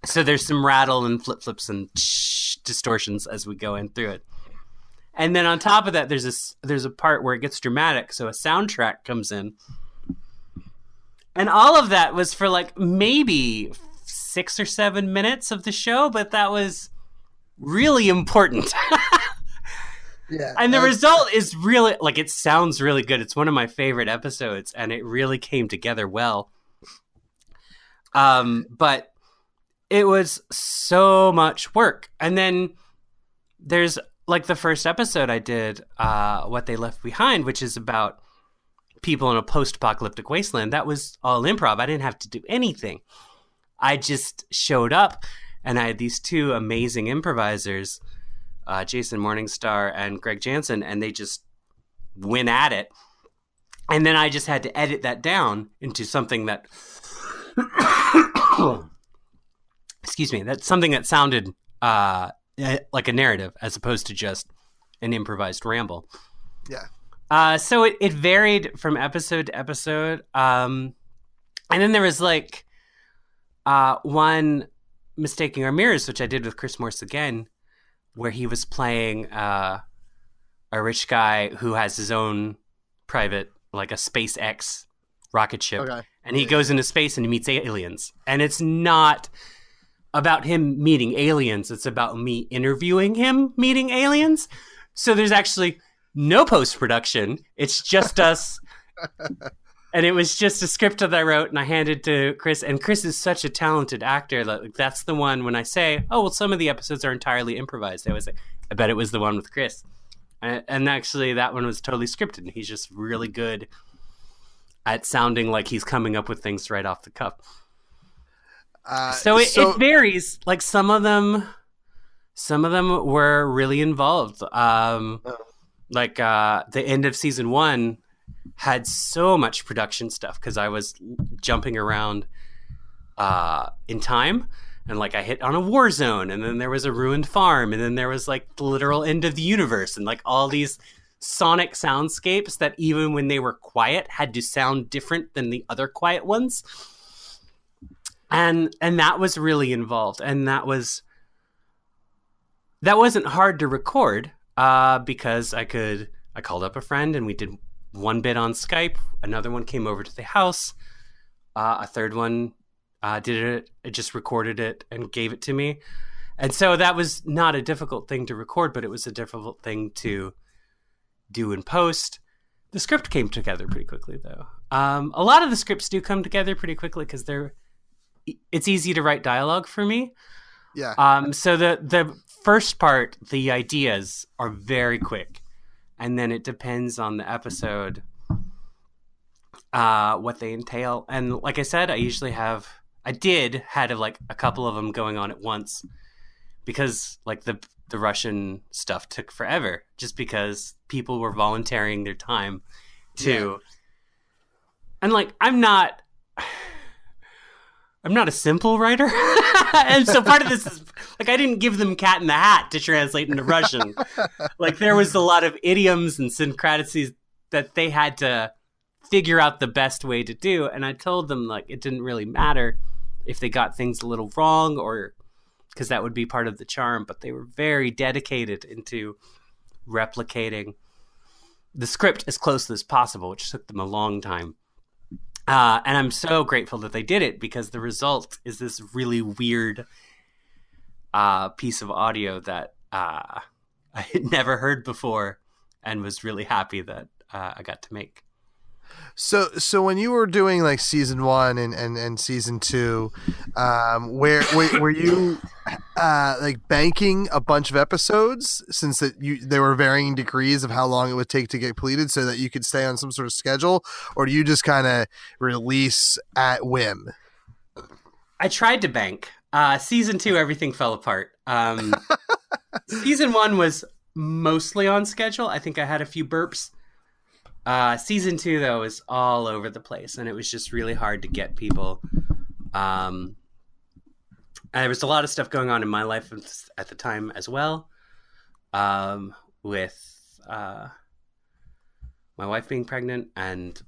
So there's some rattle and flip-flips and distortions as we go in through it. And then on top of that, there's a part where it gets dramatic, so a soundtrack comes in. And all of that was for like maybe 6 or 7 minutes of the show, but that was really important. Yeah. And the result is really, like, it sounds really good. It's one of my favorite episodes, and it really came together well. But it was so much work. And then there's, like, the first episode I did, What They Left Behind, which is about people in a post-apocalyptic wasteland. That was all improv. I didn't have to do anything. I just showed up, and I had these two amazing improvisers, Jason Morningstar and Greg Jansen, and they just went at it. And then I just had to edit that down into something that excuse me, that's something that sounded like a narrative as opposed to just an improvised ramble. Yeah. So it varied from episode to episode. And then there was like one Mistaking Our Mirrors, which I did with Chris Morse again, where he was playing a rich guy who has his own private, like a SpaceX rocket ship. Okay. And he goes into space and he meets aliens. And it's not about him meeting aliens. It's about me interviewing him meeting aliens. So there's actually no post-production. It's just us. And it was just a script that I wrote and I handed to Chris. And Chris is such a talented actor. Like, that's the one when I say, oh, well, some of the episodes are entirely improvised. I was like, I bet it was the one with Chris. And actually, that one was totally scripted. And he's just really good at sounding like he's coming up with things right off the cuff. So it varies. Like some of them were really involved. Like the end of season 1 had so much production stuff because I was jumping around in time, and like I hit on a war zone, and then there was a ruined farm, and then there was like the literal end of the universe, and like all these sonic soundscapes that even when they were quiet had to sound different than the other quiet ones. And that was really involved, and that wasn't hard to record because I called up a friend and we did one bit on Skype. Another one came over to the house. A third one did it, just recorded it and gave it to me. And so that was not a difficult thing to record, but it was a difficult thing to do in post. The script came together pretty quickly, though. A lot of the scripts do come together pretty quickly because it's easy to write dialogue for me. Yeah. So the first part, the ideas are very quick. and then it depends on the episode what they entail. And like I said, I did had like a couple of them going on at once, because like the Russian stuff took forever, just because people were volunteering their time to. And like I'm not a simple writer. And so part of this is like I didn't give them Cat in the Hat to translate into Russian. Like there was a lot of idioms and syncrasies that they had to figure out the best way to do, and I told them like it didn't really matter if they got things a little wrong, or because that would be part of the charm, but they were very dedicated into replicating the script as closely as possible, which took them a long time. And I'm so grateful that they did it, because the result is this really weird piece of audio that I had never heard before, and was really happy that I got to make. So when you were doing like season 1 and season 2, were you like banking a bunch of episodes, since there were varying degrees of how long it would take to get completed, so that you could stay on some sort of schedule, or do you just kind of release at whim? I tried to bank. Season 2, everything fell apart. Season 1 was mostly on schedule. I think I had a few burps. Season 2, though, is all over the place, and it was just really hard to get people. And there was a lot of stuff going on in my life at the time as well, with my wife being pregnant and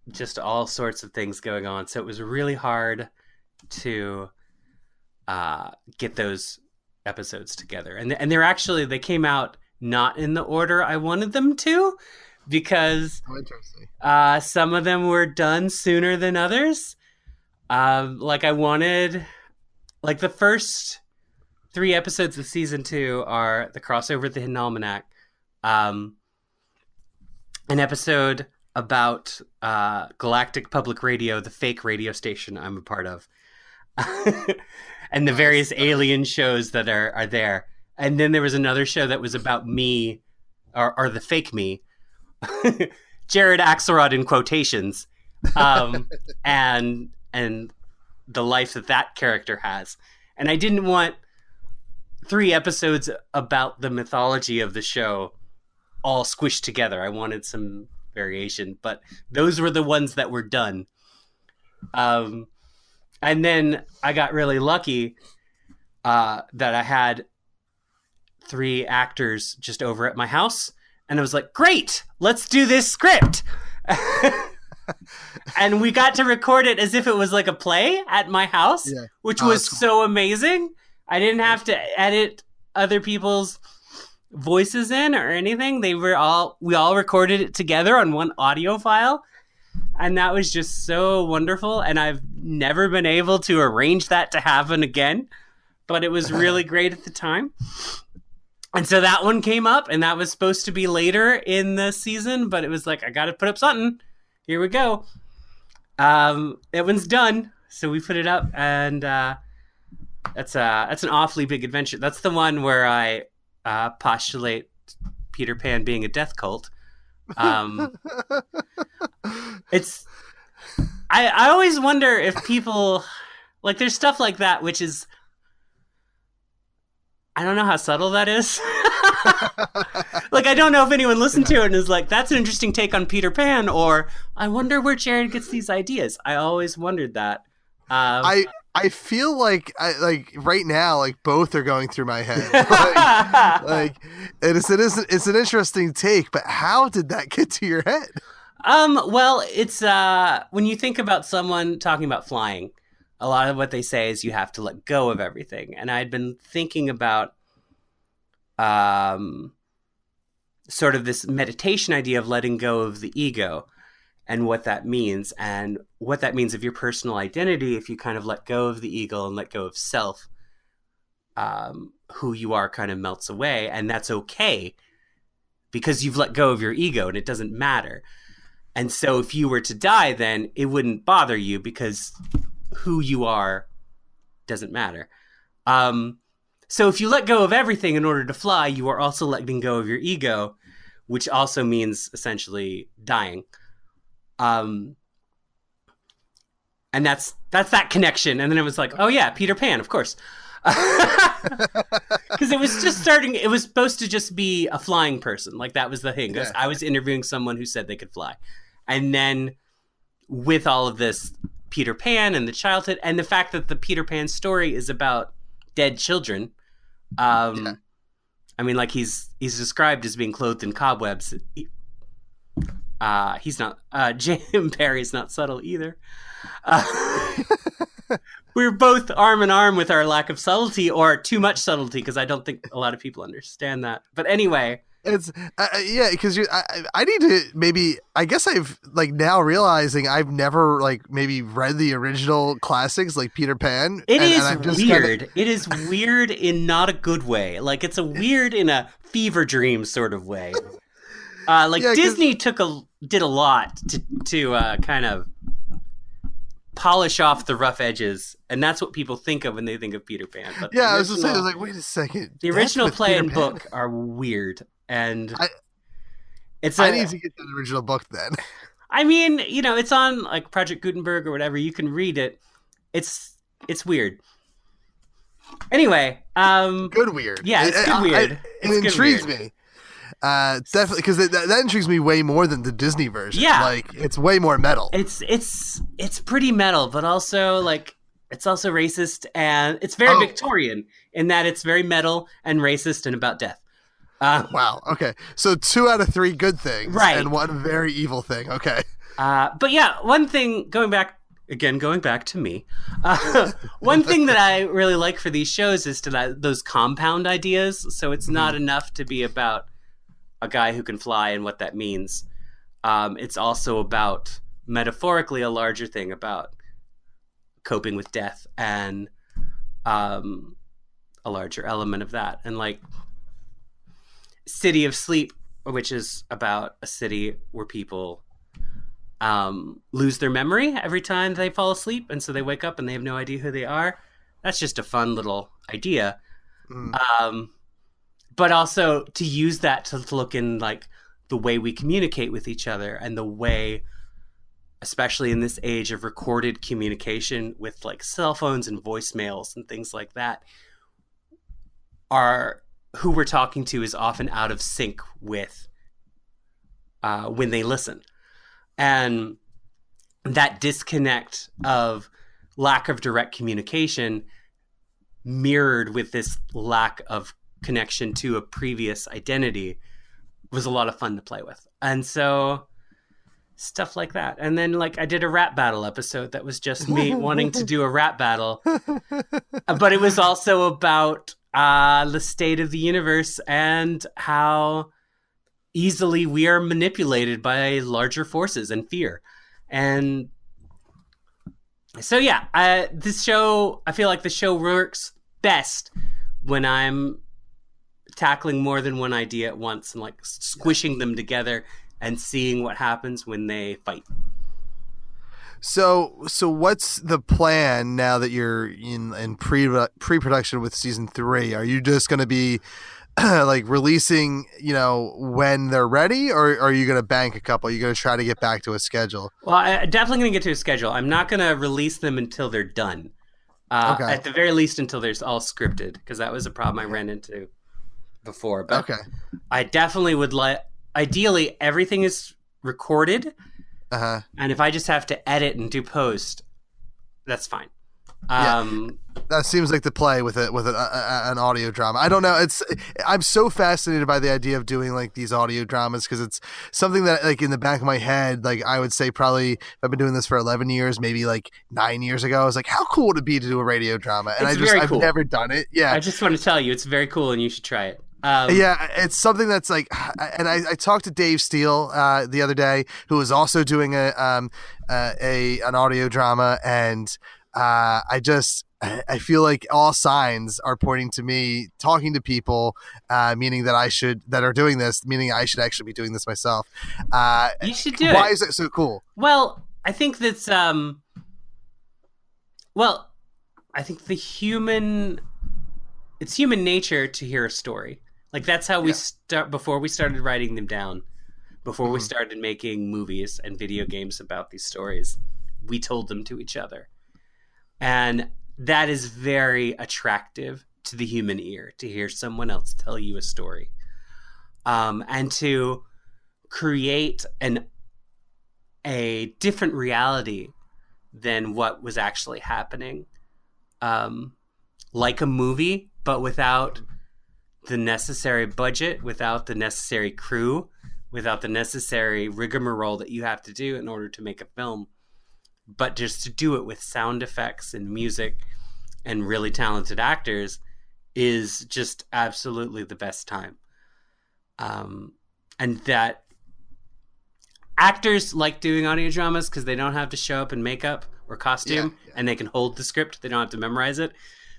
just all sorts of things going on. So it was really hard to get those episodes together. And they came out not in the order I wanted them to, because some of them were done sooner than others. Like I wanted, like the first 3 episodes of season 2 are the crossover with the Hidden Almanac, an episode about Galactic Public Radio, the fake radio station I'm a part of, and the various alien shows that are there. And then there was another show that was about me, or the fake me, Jared Axelrod in quotations, and the life that character has. And I didn't want 3 episodes about the mythology of the show all squished together. I wanted some variation, but those were the ones that were done. And then I got really lucky that I had 3 actors just over at my house. And I was like, great, let's do this script. And we got to record it as if it was like a play at my house, which was so amazing. I didn't have to edit other people's voices in or anything. We all recorded it together on one audio file. And that was just so wonderful. And I've never been able to arrange that to happen again. But it was really great at the time. And so that one came up, and that was supposed to be later in the season, but it was like, I got to put up something. Here we go. That one's done. So we put it up, and that's an awfully big adventure. That's the one where I postulate Peter Pan being a death cult. I always wonder if people, like, there's stuff like that, which is, I don't know how subtle that is. Like, I don't know if anyone listened to it and is like, that's an interesting take on Peter Pan, or I wonder where Jared gets these ideas. I always wondered that. I feel like right now, like both are going through my head. It's an interesting take, but how did that get to your head? Well, it's when you think about someone talking about flying, a lot of what they say is you have to let go of everything. And I'd been thinking about sort of this meditation idea of letting go of the ego and what that means, and what that means of your personal identity if you kind of let go of the ego and let go of self. Who you are kind of melts away, and that's okay because you've let go of your ego and it doesn't matter. And so if you were to die, then it wouldn't bother you because who you are doesn't matter. So if you let go of everything in order to fly, you are also letting go of your ego, which also means essentially dying. And that's that connection. And then it was like, oh yeah, Peter Pan, of course. Because it was just starting, it was supposed to just be a flying person. Like that was the thing. Yeah. I was interviewing someone who said they could fly. And then with all of this Peter Pan and the childhood and the fact that the Peter Pan story is about dead children. I mean, like he's described as being clothed in cobwebs. He's not, Jim Barry's not subtle either. We're both arm in arm with our lack of subtlety or too much subtlety, because I don't think a lot of people understand that. But anyway, it's because I need to maybe, I guess I've like now realizing I've never like maybe read the original classics like Peter Pan. It is weird. It is weird in not a good way. Like it's a weird in a fever dream sort of way. Disney did a lot to kind of polish off the rough edges, and that's what people think of when they think of Peter Pan. But I was just saying, I was like, wait a second. The original play and book are weird, and I need to get that original book then. I mean, it's on like Project Gutenberg or whatever. You can read it. It's weird. Anyway, good weird. Yeah, it's good weird. It intrigues me. Definitely, because that intrigues me way more than the Disney version. Yeah, like it's way more metal. It's pretty metal, but also like it's also racist, and it's very Victorian in that it's very metal and racist and about death. Wow. Okay, so 2 out of 3 good things, right, and 1 very evil thing. Okay. But yeah, one thing going back to me, one thing that I really like for these shows is those compound ideas. So it's not enough to be about a guy who can fly and what that means. It's also about, metaphorically, a larger thing about coping with death and a larger element of that. And like City of Sleep, which is about a city where people lose their memory every time they fall asleep, and so they wake up and they have no idea who they are. That's just a fun little idea. But also to use that to look in like the way we communicate with each other, and the way, especially in this age of recorded communication with like cell phones and voicemails and things like that, who we're talking to is often out of sync with when they listen. And that disconnect of lack of direct communication mirrored with this lack of connection to a previous identity was a lot of fun to play with. And so stuff like that. And then like I did a rap battle episode that was just me wanting to do a rap battle. But it was also about the state of the universe and how easily we are manipulated by larger forces and fear. And so yeah, this show, I feel like the show works best when I'm tackling more than one idea at once and like squishing them together and seeing what happens when they fight. So what's the plan now that you're in pre-production with season 3? Are you just going to be like releasing, when they're ready, or are you going to bank a couple? Are you going to try to get back to a schedule? Well, I'm definitely going to get to a schedule. I'm not going to release them until they're done. Okay. At the very least, until they're all scripted, because that was a problem I ran into before. But I definitely would ideally everything is recorded. And if I just have to edit and do post, that's fine. That seems like the play with an audio drama. I don't know. I'm so fascinated by the idea of doing like these audio dramas, because it's something that like in the back of my head, like I would say probably if I've been doing this for 11 years, maybe like 9 years ago, I was like, how cool would it be to do a radio drama? And I've never done it. Yeah. I just want to tell you, it's very cool and you should try it. It's something that's like, and I talked to Dave Steele the other day, who was also doing an audio drama, and I feel like all signs are pointing to me talking to people, meaning that are doing this, meaning I should actually be doing this myself. You should do it. Why is it so cool? Well, I think that's I think it's human nature to hear a story. Like that's how we start before we started writing them down. Before we started making movies and video games about these stories, we told them to each other. And that is very attractive to the human ear, to hear someone else tell you a story. And to create a different reality than what was actually happening. Like a movie, but without the necessary budget, without the necessary crew, without the necessary rigmarole that you have to do in order to make a film, but just to do it with sound effects and music and really talented actors is just absolutely the best time. And that actors like doing audio dramas because they don't have to show up in makeup or costume, and they can hold the script. They don't have to memorize it.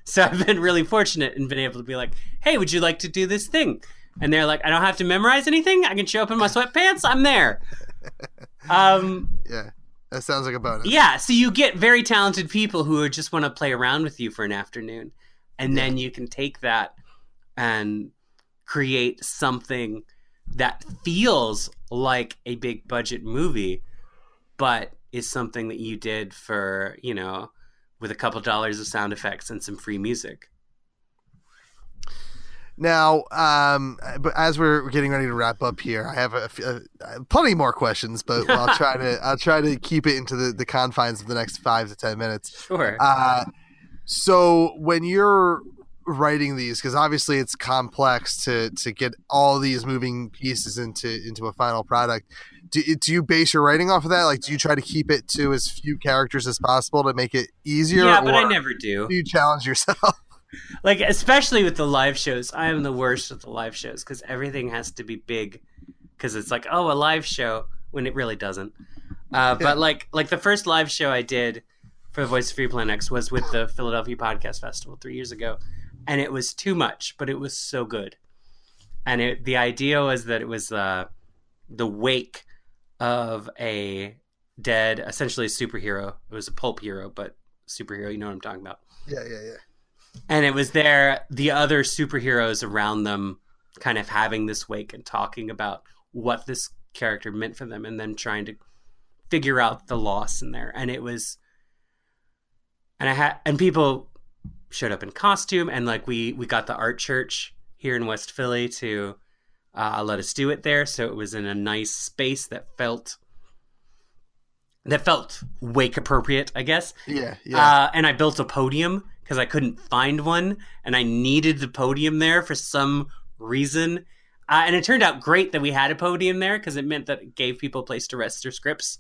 So I've been really fortunate and been able to be like, hey, would you like to do this thing? And they're like, I don't have to memorize anything. I can show up in my sweatpants. I'm there. Yeah, that sounds like a bonus. Yeah, so you get very talented people who just want to play around with you for an afternoon. And then you can take that and create something that feels like a big budget movie, but is something that you did for, you know, with a couple dollars of sound effects and some free music. Now, but as we're getting ready to wrap up here, I have plenty more questions, but I'll try to keep it into the confines of the next 5 to 10 minutes. Sure. So when you're writing these, because obviously it's complex to get all these moving pieces into a final product, do you base your writing off of that? Like, do you try to keep it to as few characters as possible to make it easier? Yeah, but I never do. Do you challenge yourself? Like, especially with the live shows, I am the worst with the live shows because everything has to be big because it's like, oh, a live show when it really doesn't. But like the first live show I did for the Voice of Free Plan X was with the Philadelphia Podcast Festival 3 years ago. And it was too much, but it was so good. And the idea was that it was the wake of a dead, essentially a superhero. It was a pulp hero, but superhero, you know what I'm talking about. Yeah. And it was the other superheroes around them kind of having this wake and talking about what this character meant for them and then trying to figure out the loss in there. And it was, and people showed up in costume, and like we got the art church here in West Philly to let us do it there. So it was in a nice space that felt wake appropriate, I guess. Yeah. And I built a podium because I couldn't find one, and I needed the podium there for some reason. And it turned out great that we had a podium there because it meant that it gave people a place to rest their scripts.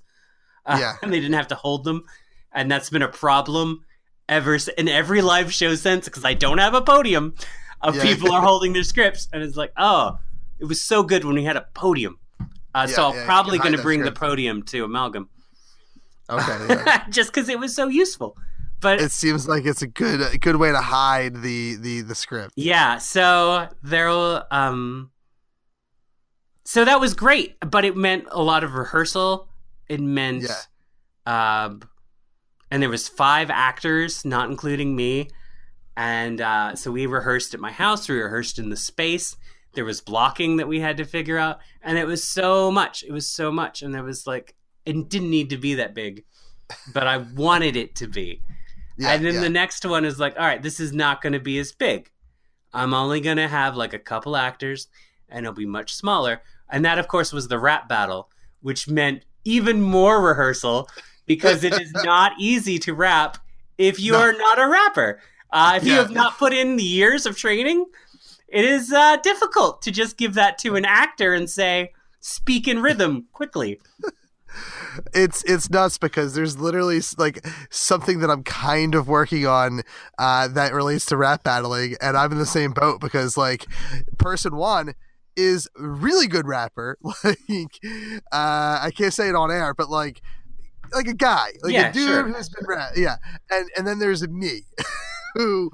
And they didn't have to hold them. And that's been a problem in every live show since, because I don't have a podium of people are holding their scripts. And it's like, oh, it was so good when we had a podium. So I'm probably going to bring the podium to Amalgam. Okay. Just because it was so useful. But it seems like it's a good way to hide the script. Yeah, so so that was great, but it meant a lot of rehearsal. It meant and there was 5 actors, not including me. And so we rehearsed at my house, we rehearsed in the space. There was blocking that we had to figure out, and it was so much. And it was like, it didn't need to be that big, but I wanted it to be. And then the next one is like, all right, this is not going to be as big. I'm only going to have like a couple actors, and it'll be much smaller. And that, of course, was the rap battle, which meant even more rehearsal because it is not easy to rap if you are not a rapper. If you have not put in the years of training, it is difficult to just give that to an actor and say, speak in rhythm quickly. It's nuts because there's literally like something that I'm kind of working on that relates to rap battling, and I'm in the same boat because like person one is a really good rapper. Like I can't say it on air, but like a guy, like a dude who's been and then there's me who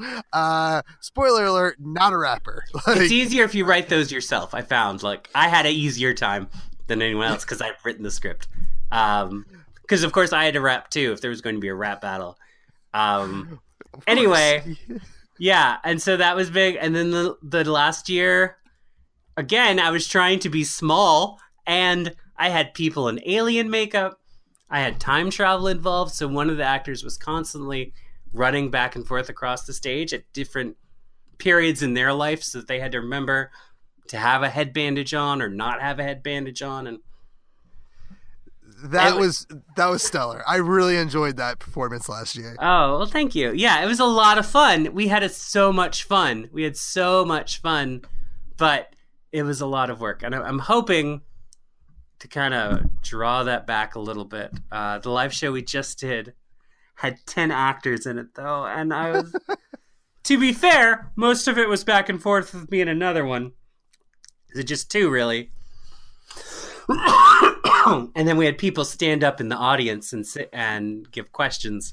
spoiler alert, not a rapper. Like, it's easier if you write those yourself. I found like I had an easier time than anyone else because I've written the script. Because of course I had to rap too if there was going to be a rap battle. Anyway, yeah, and so that was big. And then the last year, again, I was trying to be small, and I had people in alien makeup. I had time travel involved, so one of the actors was constantly running back and forth across the stage at different periods in their life, so that they had to remember to have a head bandage on or not have a head bandage on. And that was stellar. I really enjoyed that performance last year. Oh, well, thank you. Yeah, it was a lot of fun. We had so much fun. But it was a lot of work, and I'm hoping to kind of draw that back a little bit. The live show we just did had 10 actors in it, though, and I was, to be fair, most of it was back and forth with me and another one. Just 2, really. And then we had people stand up in the audience and sit and give questions.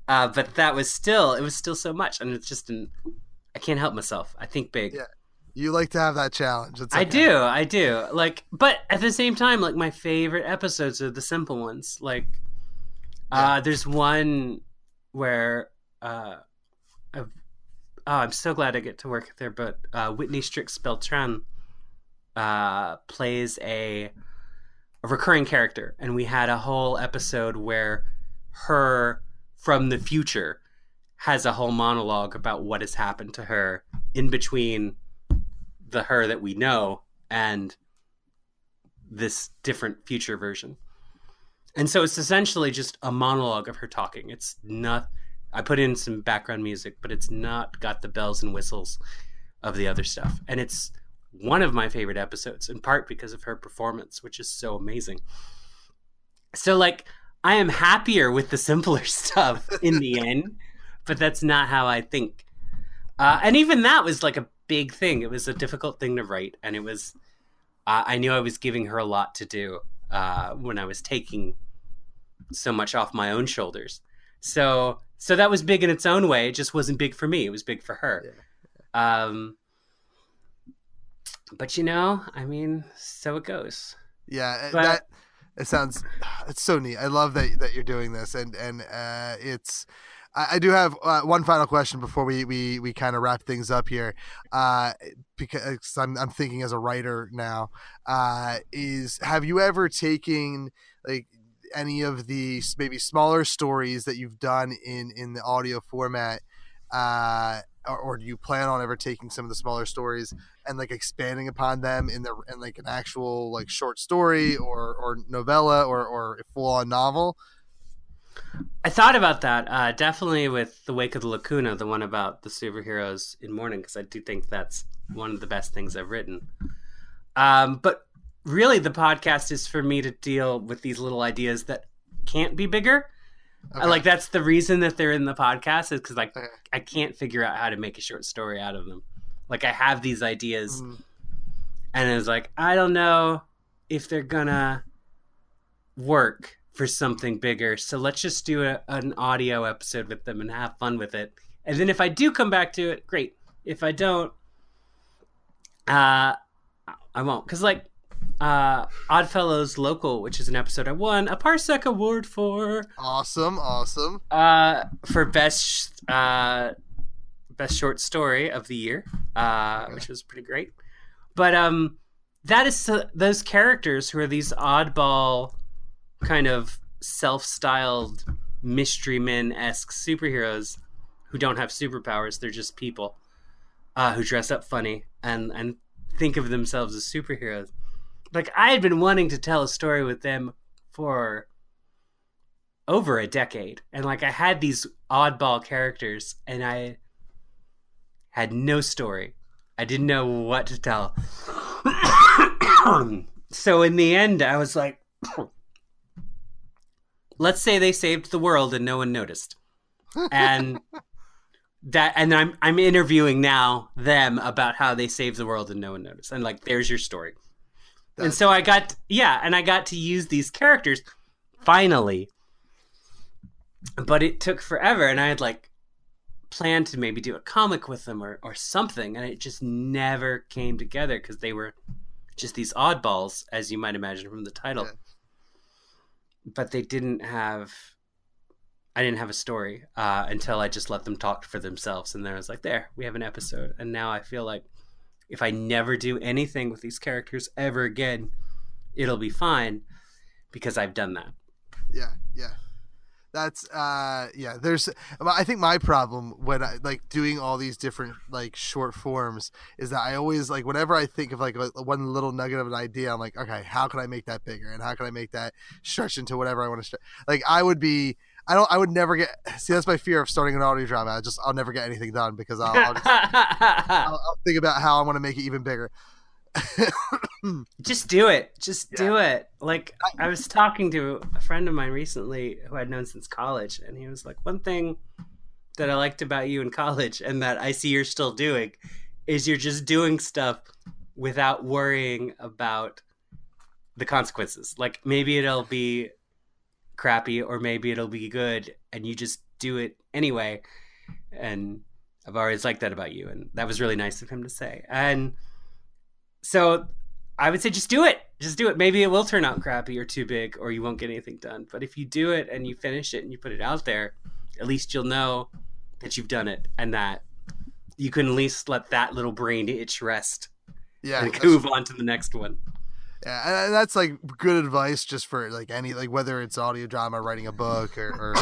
But it was still so much, and it's just I can't help myself. I think big. Yeah. You like to have that challenge. It's okay. I do. Like, but at the same time, like, my favorite episodes are the simple ones. Like, there's one where, I'm so glad I get to work there, but Whitney Strix-Beltran plays a recurring character, and we had a whole episode where her from the future has a whole monologue about what has happened to her in between the her that we know and this different future version. And so it's essentially just a monologue of her talking. It's not, I put in some background music, but it's not got the bells and whistles of the other stuff. And it's one of my favorite episodes, in part because of her performance, which is so amazing. So, like, I am happier with the simpler stuff in the end, but that's not how I think. And even that was like a big thing. It was a difficult thing to write, and it was, I knew I was giving her a lot to do when I was taking so much off my own shoulders. So that was big in its own way. It just wasn't big for me. It was big for her. Yeah. But I mean, so it goes. Yeah, it's so neat. I love that you're doing this, and it's. I do have one final question before we kind of wrap things up here, because I'm thinking as a writer now. Is have you ever taken like any of the maybe smaller stories that you've done in the audio format, or do you plan on ever taking some of the smaller stories and like expanding upon them in like an actual like short story or novella or a full on novel? I thought about that, definitely with The Wake of the Lacuna, the one about the superheroes in mourning, because I do think that's one of the best things I've written. But really, the podcast is for me to deal with these little ideas that can't be bigger. Okay. Like, that's the reason that they're in the podcast, is because like I can't figure out how to make a short story out of them. Like, I have these ideas, and it's like, I don't know if they're gonna work for something bigger, so let's just do an audio episode with them and have fun with it. And then if I do come back to it, great. If I don't, I won't. Because like Oddfellows Local, which is an episode I won a Parsec Award for. Awesome. For best short story of the year, which was pretty great. But that is those characters who are these oddball, kind of self-styled mystery men-esque superheroes who don't have superpowers. They're just people who dress up funny and think of themselves as superheroes. Like, I had been wanting to tell a story with them for over a decade, and like I had these oddball characters, and I had no story. I didn't know what to tell. So in the end, I was like, let's say they saved the world and no one noticed. And I'm interviewing now them about how they saved the world and no one noticed. And like, there's your story. And so I got to use these characters finally. But it took forever, and I had like planned to maybe do a comic with them or something, and it just never came together because they were just these oddballs, as you might imagine from the title. Yeah. But I didn't have a story until I just let them talk for themselves. And then I was like, there, we have an episode. And now I feel like if I never do anything with these characters ever again, it'll be fine because I've done that. Yeah. That's there's I think my problem when I like doing all these different like short forms is that I always like whenever I think of like one little nugget of an idea, I'm like, okay, how can I make that bigger and how can I make that stretch into whatever I want to stretch? Like I would never get, see, that's my fear of starting an audio drama. I'll never get anything done because I'll think about how I want to make it even bigger. Just do it. Do it. Like, I was talking to a friend of mine recently who I'd known since college, and he was like, one thing that I liked about you in college and that I see you're still doing is you're just doing stuff without worrying about the consequences. Like, maybe it'll be crappy or maybe it'll be good, and you just do it anyway. And I've always liked that about you, and that was really nice of him to say. And so I would say just do it. Just do it. Maybe it will turn out crappy or too big or you won't get anything done. But if you do it and you finish it and you put it out there, at least you'll know that you've done it and that you can at least let that little brain itch rest. Yeah. And move on to the next one. Yeah, and that's like good advice just for like any, like whether it's audio drama, writing a book or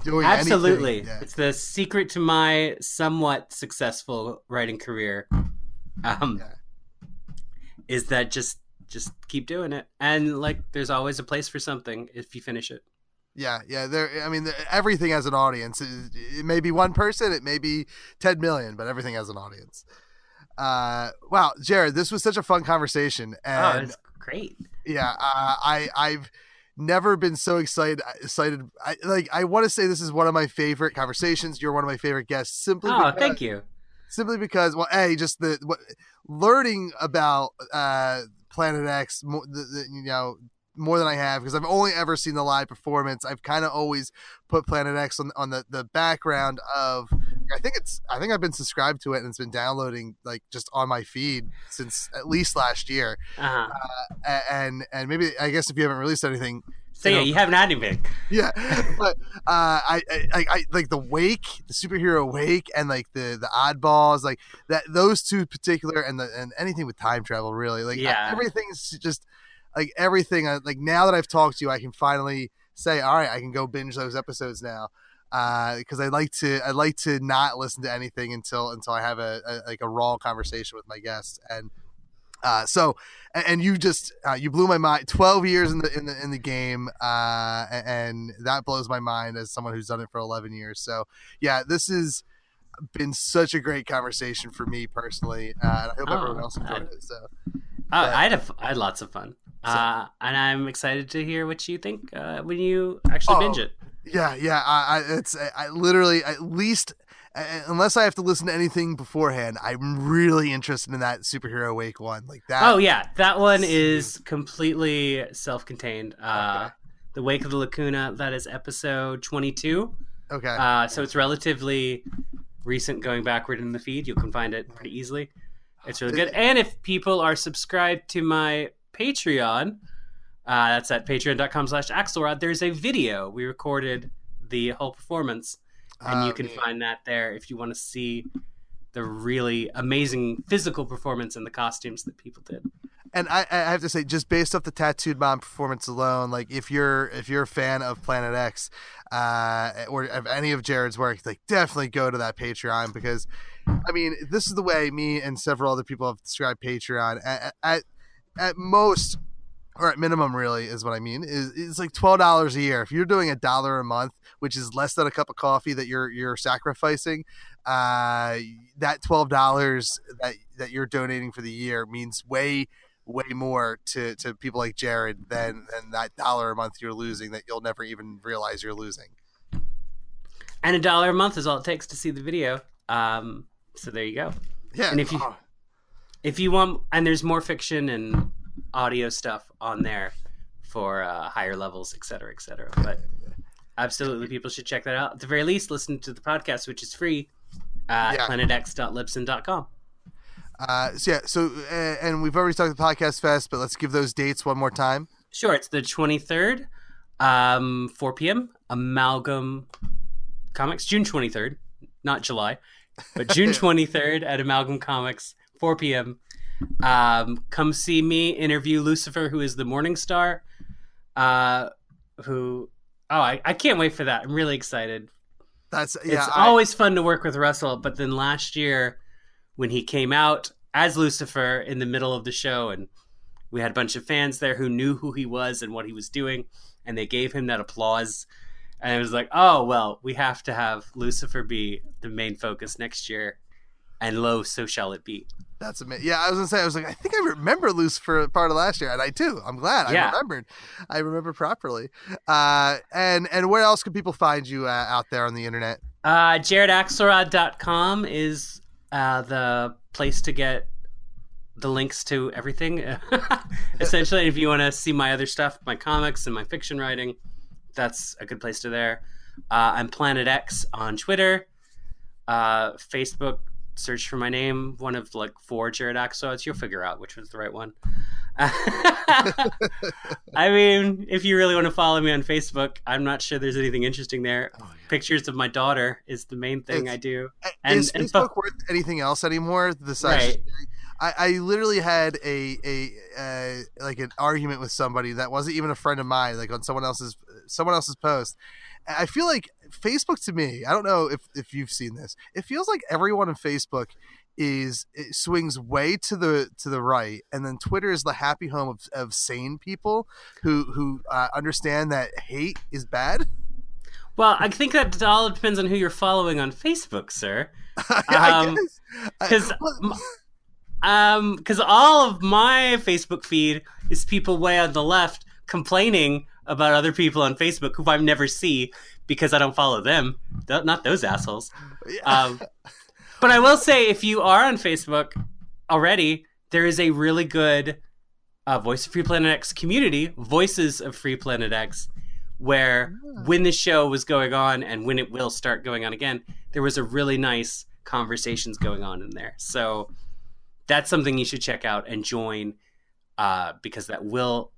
doing Absolutely. anything. Yeah. It's the secret to my somewhat successful writing career. Is that just keep doing it, and like there's always a place for something if you finish it. Yeah. Everything has an audience. It may be one person, it may be 10 million, but everything has an audience. Wow, Jared, this was such a fun conversation. And it's great. Yeah, I've never been so excited. I want to say this is one of my favorite conversations. You're one of my favorite guests. Thank you. Simply because, well, learning about Planet X, more than I have, because I've only ever seen the live performance. I've kind of always put Planet X on the background of. I think I've been subscribed to it and it's been downloading like just on my feed since at least last year. And maybe I guess if you haven't released anything. So you haven't had anything. Yeah, but I like the Wake, the superhero Wake, and like the Oddballs, like that. Those two particular, and anything with time travel, really. Like everything's just like everything. Like now that I've talked to you, I can finally say, all right, I can go binge those episodes now. Because I like to not listen to anything until I have a raw conversation with my guests. And you just you blew my mind. 12 years in the game, and that blows my mind as someone who's done it for 11 years. So yeah, this has been such a great conversation for me personally, and I hope everyone else enjoyed it. So I had lots of fun, and I'm excited to hear what you think when you actually binge it. Yeah. I literally, at least, unless I have to listen to anything beforehand, I'm really interested in that Superhero Wake one. Like that. Oh yeah, that one is completely self-contained. The Wake of the Lacuna, that is episode 22. Okay. So it's relatively recent, going backward in the feed. You can find it pretty easily. It's really good. And if people are subscribed to my Patreon. That's at patreon.com/Axelrod. There's a video. We recorded the whole performance, and you can find that there if you want to see the really amazing physical performance and the costumes that people did. And I have to say, just based off the Tattooed Mom performance alone, like if you're a fan of Planet X, or of any of Jared's work, like definitely go to that Patreon, because I mean, this is the way me and several other people have described Patreon. At most, or at minimum, really, is what I mean, is it's like $12 a year. If you're doing $1 a month, which is less than a cup of coffee that you're sacrificing, that $12 that you're donating for the year means way more to people like Jared than that $1 a month you're losing that you'll never even realize you're losing. And $1 a month is all it takes to see the video. So there you go. Yeah. And if you want, and there's more fiction and audio stuff on there for higher levels, et cetera, but absolutely people should check that out. At the very least, listen to the podcast, which is free at planetx.libsyn.com. And we've already talked the Podcast Fest, but let's give those dates one more time. Sure. It's the 23rd, 4 p.m. Amalgam Comics, June 23rd, not July, but June 23rd at Amalgam Comics, 4 p.m. Come see me interview Lucifer, who is the Morning Star. I can't wait for that. I'm really excited. It's always fun to work with Russell, but then last year when he came out as Lucifer in the middle of the show, and we had a bunch of fans there who knew who he was and what he was doing, and they gave him that applause. And it was like, oh, well, we have to have Lucifer be the main focus next year, and lo, so shall it be. That's amazing. Yeah, I was gonna say, I think I remember Lucifer part of last year, and I do. I'm glad I remembered properly. And where else can people find you out there on the internet? JaredAxelrod.com is the place to get the links to everything. Essentially, if you want to see my other stuff, my comics and my fiction writing, that's a good place to there. I'm Planet X on Twitter, Facebook. Search for my name, one of like 4 Jared Axelrods. You'll figure out which was the right one. I mean, if you really want to follow me on Facebook, I'm not sure there's anything interesting there. Oh, yeah. Pictures of my daughter is the main thing I do. Is Facebook worth anything else anymore? Right. I literally had like an argument with somebody that wasn't even a friend of mine, like on someone else's post. I feel like Facebook, to me, I don't know if you've seen this, it feels like everyone on Facebook it swings way to the right, and then Twitter is the happy home of sane people who understand that hate is bad. Well, I think that all depends on who you're following on Facebook, sir. Because all of my Facebook feed is people way on the left complaining about other people on Facebook who I never see because I don't follow them. Not those assholes. But I will say, if you are on Facebook already, there is a really good Voice of Free Planet X community, Voices of Free Planet X, where when the show was going on and when it will start going on again, there was a really nice conversations going on in there. So that's something you should check out and join, because that will...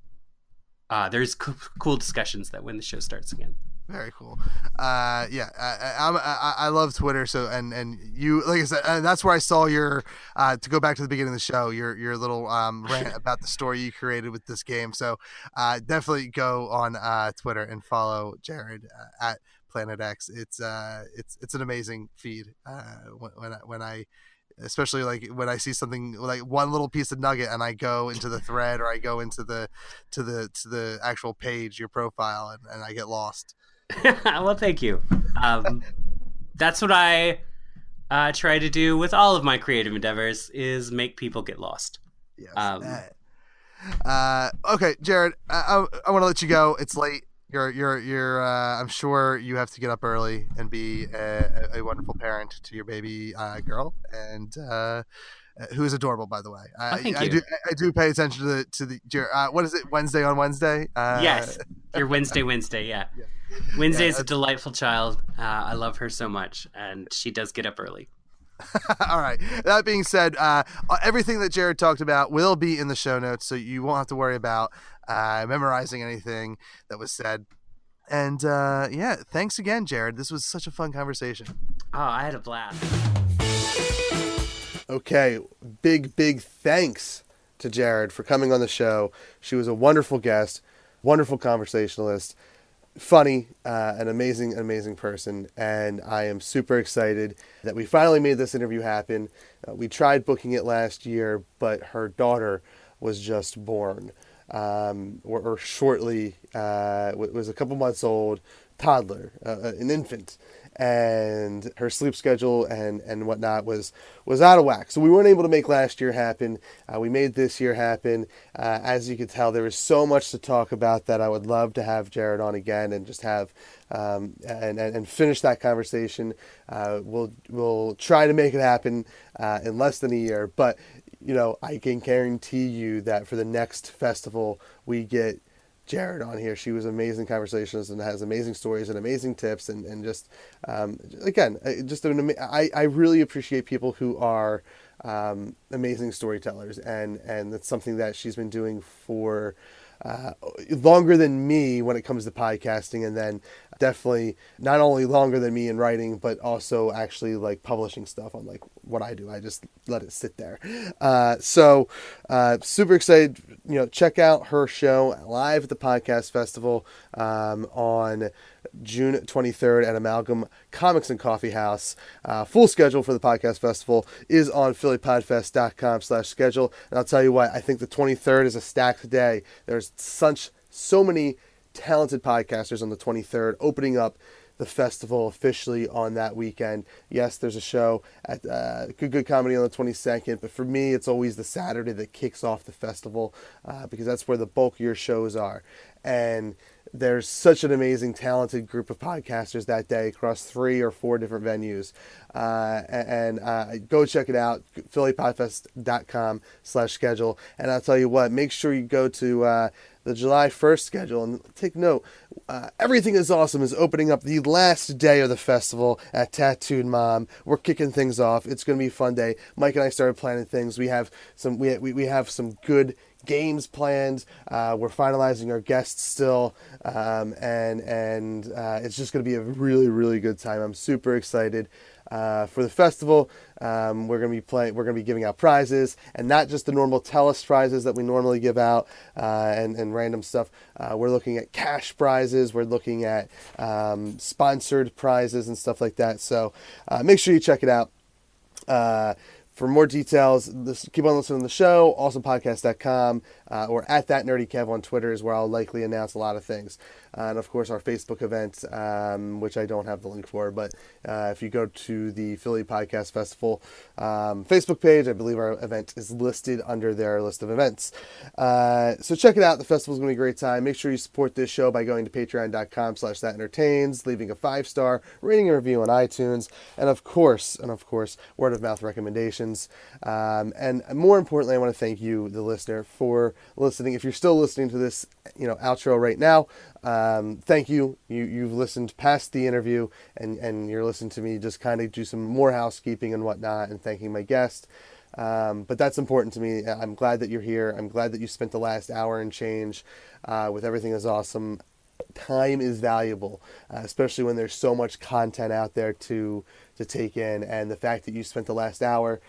there's cool discussions that when the show starts again. Very cool. I love Twitter. So and you, like I said, that's where I saw your to go back to the beginning of the show, your little rant about the story you created with this game. So definitely go on Twitter and follow Jared at Planet X. It's an amazing feed. When I especially like when I see something like one little piece of nugget and I go into the thread or I go into the actual page, your profile, and I get lost. Well, thank you. That's what I try to do with all of my creative endeavors, is make people get lost. Yes. Okay, Jared, I want to let you go. It's late. You're I'm sure you have to get up early and be a wonderful parent to your baby girl, and who is adorable, by the way. I do pay attention to the what is it, Wednesday on Wednesday? Yes, your Wednesday, yeah. Wednesday is a delightful child. I love her so much, and she does get up early. All right. That being said, everything that Jared talked about will be in the show notes, so you won't have to worry about memorizing anything that was said. And thanks again, Jared. This was such a fun conversation. Oh, I had a blast. Okay, big thanks to Jared for coming on the show. She was a wonderful guest, wonderful conversationalist, funny, an amazing person, and I am super excited that we finally made this interview happen. We tried booking it last year, but her daughter was just born, or shortly, was a couple months old, toddler, an infant, and her sleep schedule and whatnot was out of whack. So we weren't able to make last year happen. We made this year happen. As you can tell, there is so much to talk about that I would love to have Jared on again and just have and finish that conversation. We'll try to make it happen in less than a year, but I can guarantee you that for the next festival we get Jared on here. She was amazing conversations and has amazing stories and amazing tips and just again, I really appreciate people who are amazing storytellers, and that's something that she's been doing for longer than me when it comes to podcasting, and then definitely not only longer than me in writing, but also actually like publishing stuff on like what I do. I just let it sit there. So super excited. Check out her show live at the Podcast Festival on June 23rd at Amalgam Comics and Coffee House. Full schedule for the Podcast Festival is on phillypodfest.com/schedule. And I'll tell you what, I think the 23rd is a stacked day. There's so many talented podcasters on the 23rd opening up the festival officially on that weekend. Yes, there's a show at Good Comedy on the 22nd, but for me, it's always the Saturday that kicks off the festival because that's where the bulk of your shows are. And there's such an amazing, talented group of podcasters that day across 3 or 4 different venues. And go check it out, phillypodfest.com/schedule. And I'll tell you what, make sure you go to the July 1st schedule and take note. Everything is Awesome is opening up the last day of the festival at Tattooed Mom. We're kicking things off. It's going to be a fun day. Mike and I started planning things. We have some good games planned. We're finalizing our guests still, and it's just going to be a really, really good time. I'm super excited for the festival. We're going to be giving out prizes, and not just the normal Tell Us prizes that we normally give out and random stuff. We're looking at cash prizes. We're looking at sponsored prizes and stuff like that. So make sure you check it out. For more details, keep on listening to the show, awesomepodcast.com, or at That Nerdy Kev on Twitter is where I'll likely announce a lot of things. And, of course, our Facebook event, which I don't have the link for. But if you go to the Philly Podcast Festival Facebook page, I believe our event is listed under their list of events. So check it out. The festival's going to be a great time. Make sure you support this show by going to patreon.com/thatentertains, leaving a 5-star rating and review on iTunes, and, of course, word-of-mouth recommendations. And more importantly, I want to thank you, the listener, for listening. If you're still listening to this outro right now, thank you. You've listened past the interview and you're listening to me just kind of do some more housekeeping and whatnot and thanking my guest. But that's important to me. I'm glad that you're here. I'm glad that you spent the last hour and change with Everything Is Awesome. Time is valuable, especially when there's so much content out there to take in. And the fact that you spent the last hour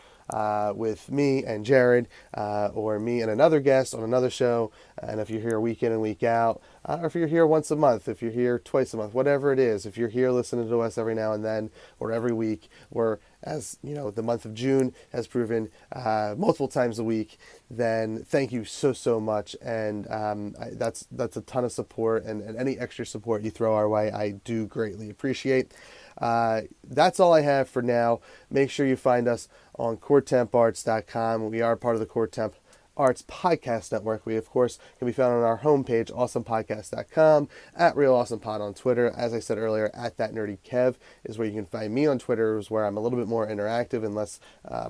with me and Jared, or me and another guest on another show, and if you're here week in and week out, or if you're here once a month, if you're here twice a month, whatever it is, if you're here listening to us every now and then or every week, or as the month of June has proven multiple times a week, then thank you so much. And that's a ton of support, and any extra support you throw our way, I do greatly appreciate. That's all I have for now. Make sure you find us on CoreTempArts.com. We are part of the Core Temp Arts Podcast Network. We, of course, can be found on our homepage, awesomepodcast.com, at RealAwesomePod on Twitter. As I said earlier, at That Nerdy Kev is where you can find me on Twitter, is where I'm a little bit more interactive and less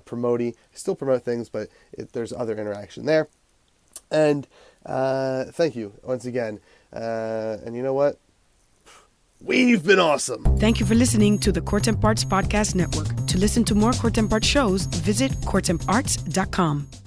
promote-y. I still promote things, but there's other interaction there. And thank you once again. And you know what? We've been awesome. Thank you for listening to the Core Temp Arts Podcast Network. To listen to more Core Temp Arts shows, visit coretemparts.com.